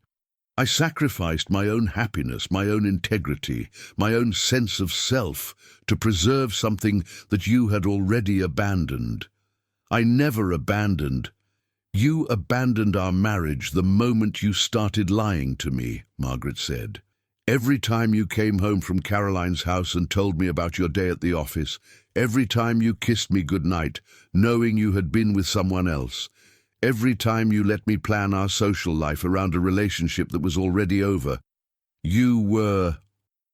S1: I sacrificed my own happiness, my own integrity, my own sense of self to preserve something that you had already abandoned. I never abandoned. You abandoned our marriage the moment you started lying to me, Margaret said. Every time you came home from Caroline's house and told me about your day at the office, every time you kissed me goodnight, knowing you had been with someone else, every time you let me plan our social life around a relationship that was already over, you were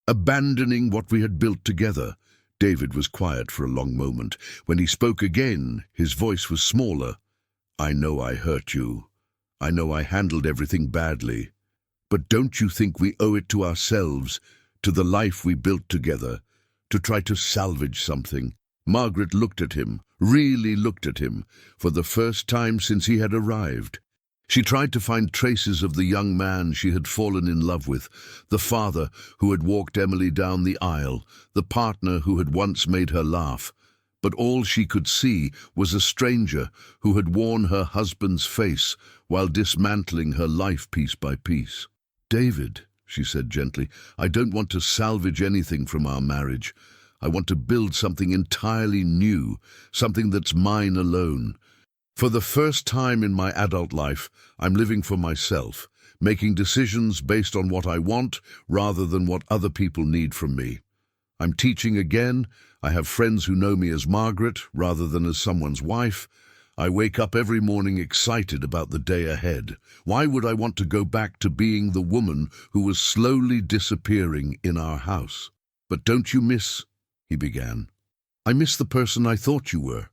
S1: abandoning what we had built together. David was quiet for a long moment. When he spoke again, his voice was smaller. I know I hurt you. I know I handled everything badly. But don't you think we owe it to ourselves, to the life we built together, to try to salvage something? Margaret looked at him, really looked at him, for the first time since he had arrived. She tried to find traces of the young man she had fallen in love with, the father who had walked Emily down the aisle, the partner who had once made her laugh. But all she could see was a stranger who had worn her husband's face while dismantling her life piece by piece. David, she said gently, I don't want to salvage anything from our marriage. I want to build something entirely new, something that's mine alone. For the first time in my adult life, I'm living for myself, making decisions based on what I want rather than what other people need from me. I'm teaching again. I have friends who know me as Margaret rather than as someone's wife. I wake up every morning excited about the day ahead. Why would I want to go back to being the woman who was slowly disappearing in our house? But don't you miss, he began. I miss the person I thought you were,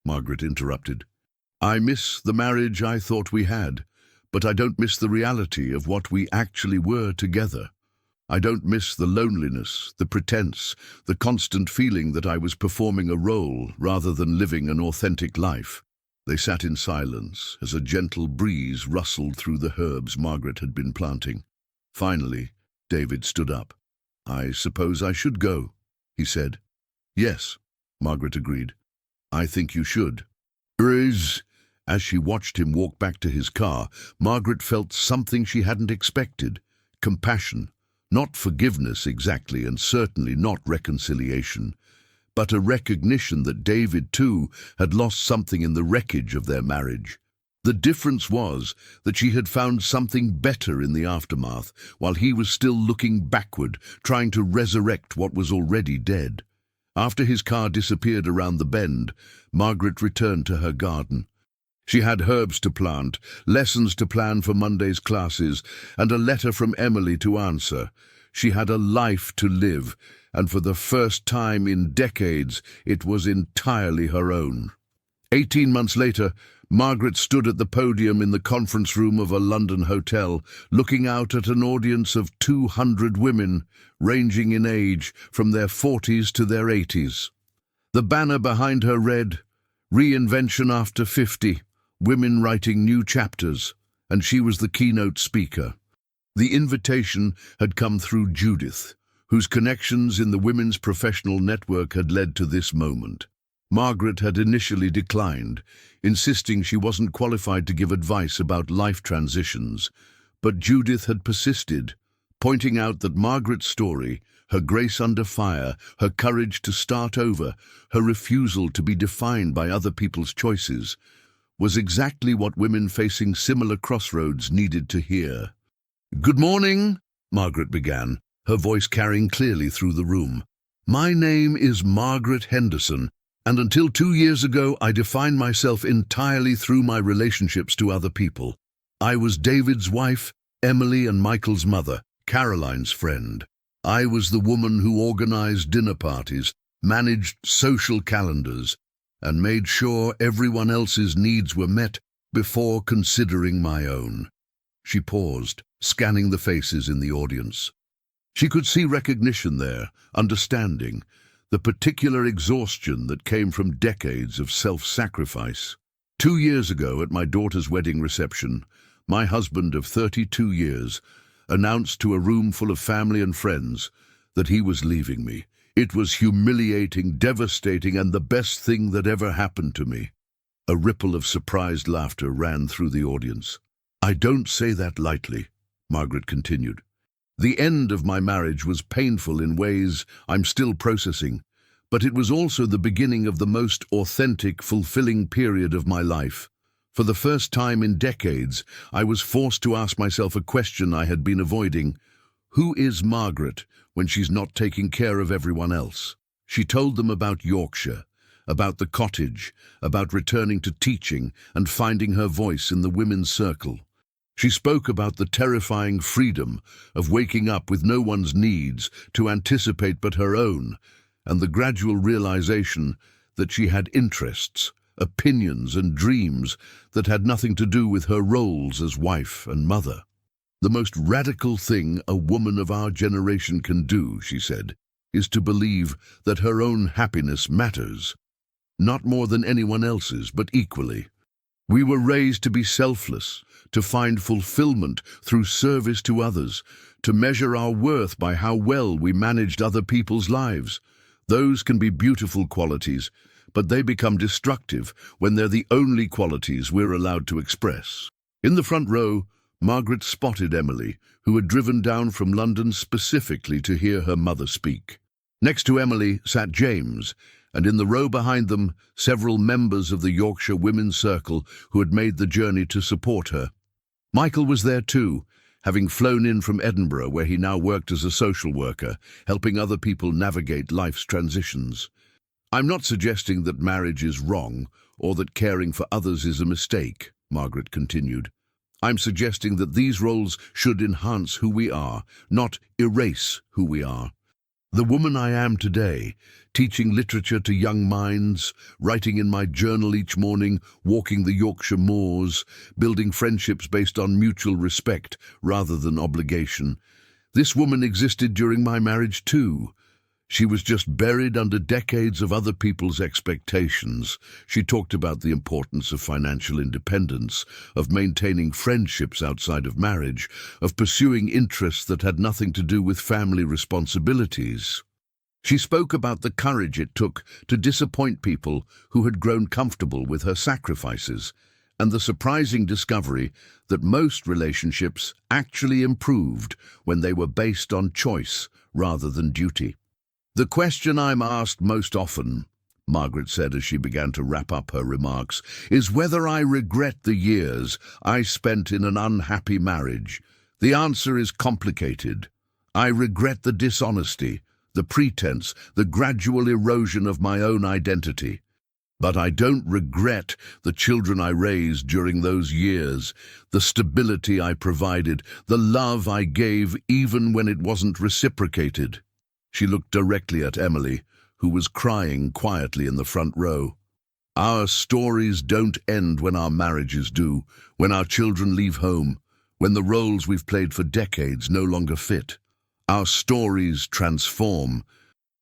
S1: Margaret interrupted. I miss the marriage I thought we had, but I don't miss the reality of what we actually were together. I don't miss the loneliness, the pretense, the constant feeling that I was performing a role rather than living an authentic life. They sat in silence as a gentle breeze rustled through the herbs Margaret had been planting. Finally, David stood up. I suppose I should go, he said. Yes, Margaret agreed. "I think you should." As she watched him walk back to his car, Margaret felt something she hadn't expected. Compassion. Not forgiveness exactly, and certainly not reconciliation, but a recognition that David, too, had lost something in the wreckage of their marriage. The difference was that she had found something better in the aftermath, while he was still looking backward, trying to resurrect what was already dead. After his car disappeared around the bend, Margaret returned to her garden. She had herbs to plant, lessons to plan for Monday's classes, and a letter from Emily to answer. She had a life to live, and for the first time in decades, it was entirely her own. 18 months later, Margaret stood at the podium in the conference room of a London hotel, looking out at an audience of 200 women, ranging in age from their 40s to their 80s. The banner behind her read, "Reinvention after 50, women writing new chapters," and she was the keynote speaker. The invitation had come through Judith, whose connections in the women's professional network had led to this moment. Margaret had initially declined, insisting she wasn't qualified to give advice about life transitions, but Judith had persisted, pointing out that Margaret's story, her grace under fire, her courage to start over, her refusal to be defined by other people's choices, was exactly what women facing similar crossroads needed to hear. "Good morning," Margaret began, her voice carrying clearly through the room. "My name is Margaret Henderson, and until 2 years ago I defined myself entirely through my relationships to other people. I was David's wife, Emily and Michael's mother, Caroline's friend. I was the woman who organized dinner parties, managed social calendars, and made sure everyone else's needs were met before considering my own." She paused, scanning the faces in the audience. She could see recognition there, understanding, the particular exhaustion that came from decades of self-sacrifice. 2 years ago, at my daughter's wedding reception, my husband of 32 years announced to a room full of family and friends that he was leaving me. It was humiliating, devastating, and the best thing that ever happened to me. A ripple of surprised laughter ran through the audience. "I don't say that lightly," Margaret continued. "The end of my marriage was painful in ways I'm still processing, but it was also the beginning of the most authentic, fulfilling period of my life. For the first time in decades, I was forced to ask myself a question I had been avoiding. Who is Margaret when she's not taking care of everyone else?" She told them about Yorkshire, about the cottage, about returning to teaching and finding her voice in the women's circle. She spoke about the terrifying freedom of waking up with no one's needs to anticipate but her own, and the gradual realization that she had interests, opinions and dreams that had nothing to do with her roles as wife and mother. "The most radical thing a woman of our generation can do," she said, "is to believe that her own happiness matters. Not more than anyone else's, but equally. We were raised to be selfless, to find fulfillment through service to others, to measure our worth by how well we managed other people's lives. Those can be beautiful qualities, but they become destructive when they're the only qualities we're allowed to express." In the front row, Margaret spotted Emily, who had driven down from London specifically to hear her mother speak. Next to Emily sat James, and in the row behind them, several members of the Yorkshire Women's Circle who had made the journey to support her. Michael was there too, having flown in from Edinburgh, where he now worked as a social worker, helping other people navigate life's transitions. "I'm not suggesting that marriage is wrong or that caring for others is a mistake," Margaret continued. "I'm suggesting that these roles should enhance who we are, not erase who we are. The woman I am today, teaching literature to young minds, writing in my journal each morning, walking the Yorkshire moors, building friendships based on mutual respect rather than obligation. This woman existed during my marriage too. She was just buried under decades of other people's expectations." She talked about the importance of financial independence, of maintaining friendships outside of marriage, of pursuing interests that had nothing to do with family responsibilities. She spoke about the courage it took to disappoint people who had grown comfortable with her sacrifices, and the surprising discovery that most relationships actually improved when they were based on choice rather than duty. "The question I'm asked most often," Margaret said as she began to wrap up her remarks, "is whether I regret the years I spent in an unhappy marriage. The answer is complicated. I regret the dishonesty, the pretense, the gradual erosion of my own identity. But I don't regret the children I raised during those years, the stability I provided, the love I gave even when it wasn't reciprocated." She looked directly at Emily, who was crying quietly in the front row. "Our stories don't end when our marriages do, when our children leave home, when the roles we've played for decades no longer fit. Our stories transform.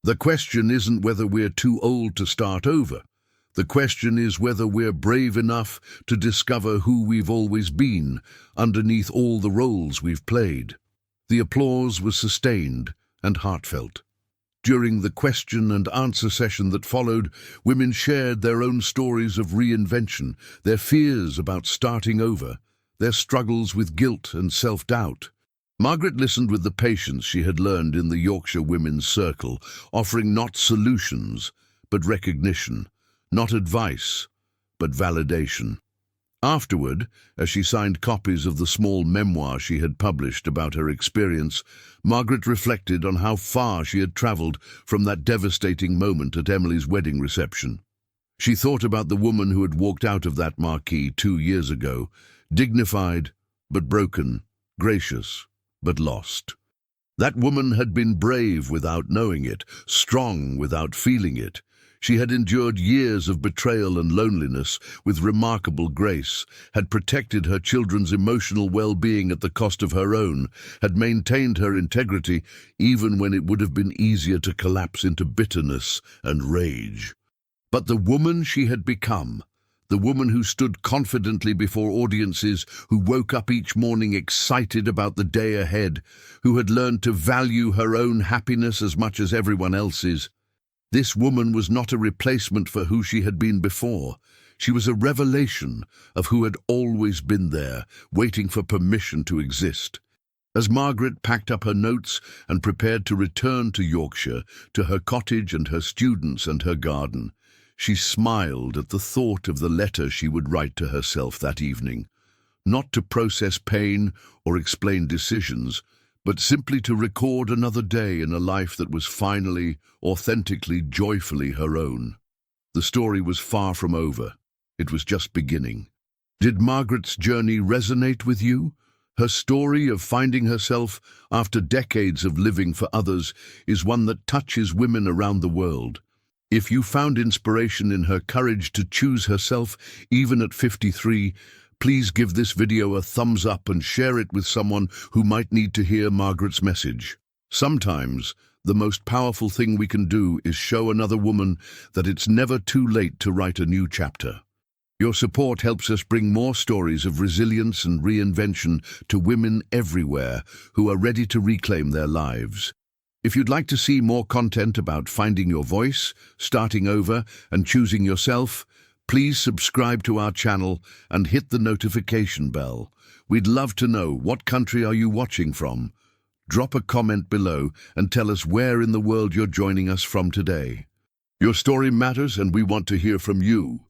S1: The question isn't whether we're too old to start over. The question is whether we're brave enough to discover who we've always been underneath all the roles we've played." The applause was sustained and heartfelt. During the question and answer session that followed, women shared their own stories of reinvention, their fears about starting over, their struggles with guilt and self-doubt. Margaret listened with the patience she had learned in the Yorkshire Women's Circle, offering not solutions, but recognition, not advice, but validation. Afterward, as she signed copies of the small memoir she had published about her experience, Margaret reflected on how far she had travelled from that devastating moment at Emily's wedding reception. She thought about the woman who had walked out of that marquee 2 years ago, dignified but broken, gracious but lost. That woman had been brave without knowing it, strong without feeling it. She had endured years of betrayal and loneliness with remarkable grace, had protected her children's emotional well-being at the cost of her own, had maintained her integrity even when it would have been easier to collapse into bitterness and rage. But the woman she had become, the woman who stood confidently before audiences, who woke up each morning excited about the day ahead, who had learned to value her own happiness as much as everyone else's. This woman was not a replacement for who she had been before. She was a revelation of who had always been there, waiting for permission to exist. As Margaret packed up her notes and prepared to return to Yorkshire, to her cottage and her students and her garden, she smiled at the thought of the letter she would write to herself that evening, not to process pain or explain decisions, but simply to record another day in a life that was finally, authentically, joyfully her own. The story was far from over. It was just beginning. Did Margaret's journey resonate with you? Her story of finding herself after decades of living for others is one that touches women around the world. If you found inspiration in her courage to choose herself, even at 53, please give this video a thumbs up and share it with someone who might need to hear Margaret's message. Sometimes, the most powerful thing we can do is show another woman that it's never too late to write a new chapter. Your support helps us bring more stories of resilience and reinvention to women everywhere who are ready to reclaim their lives. If you'd like to see more content about finding your voice, starting over, and choosing yourself, please subscribe to our channel and hit the notification bell. We'd love to know, what country are you watching from? Drop a comment below and tell us where in the world you're joining us from today. Your story matters and we want to hear from you.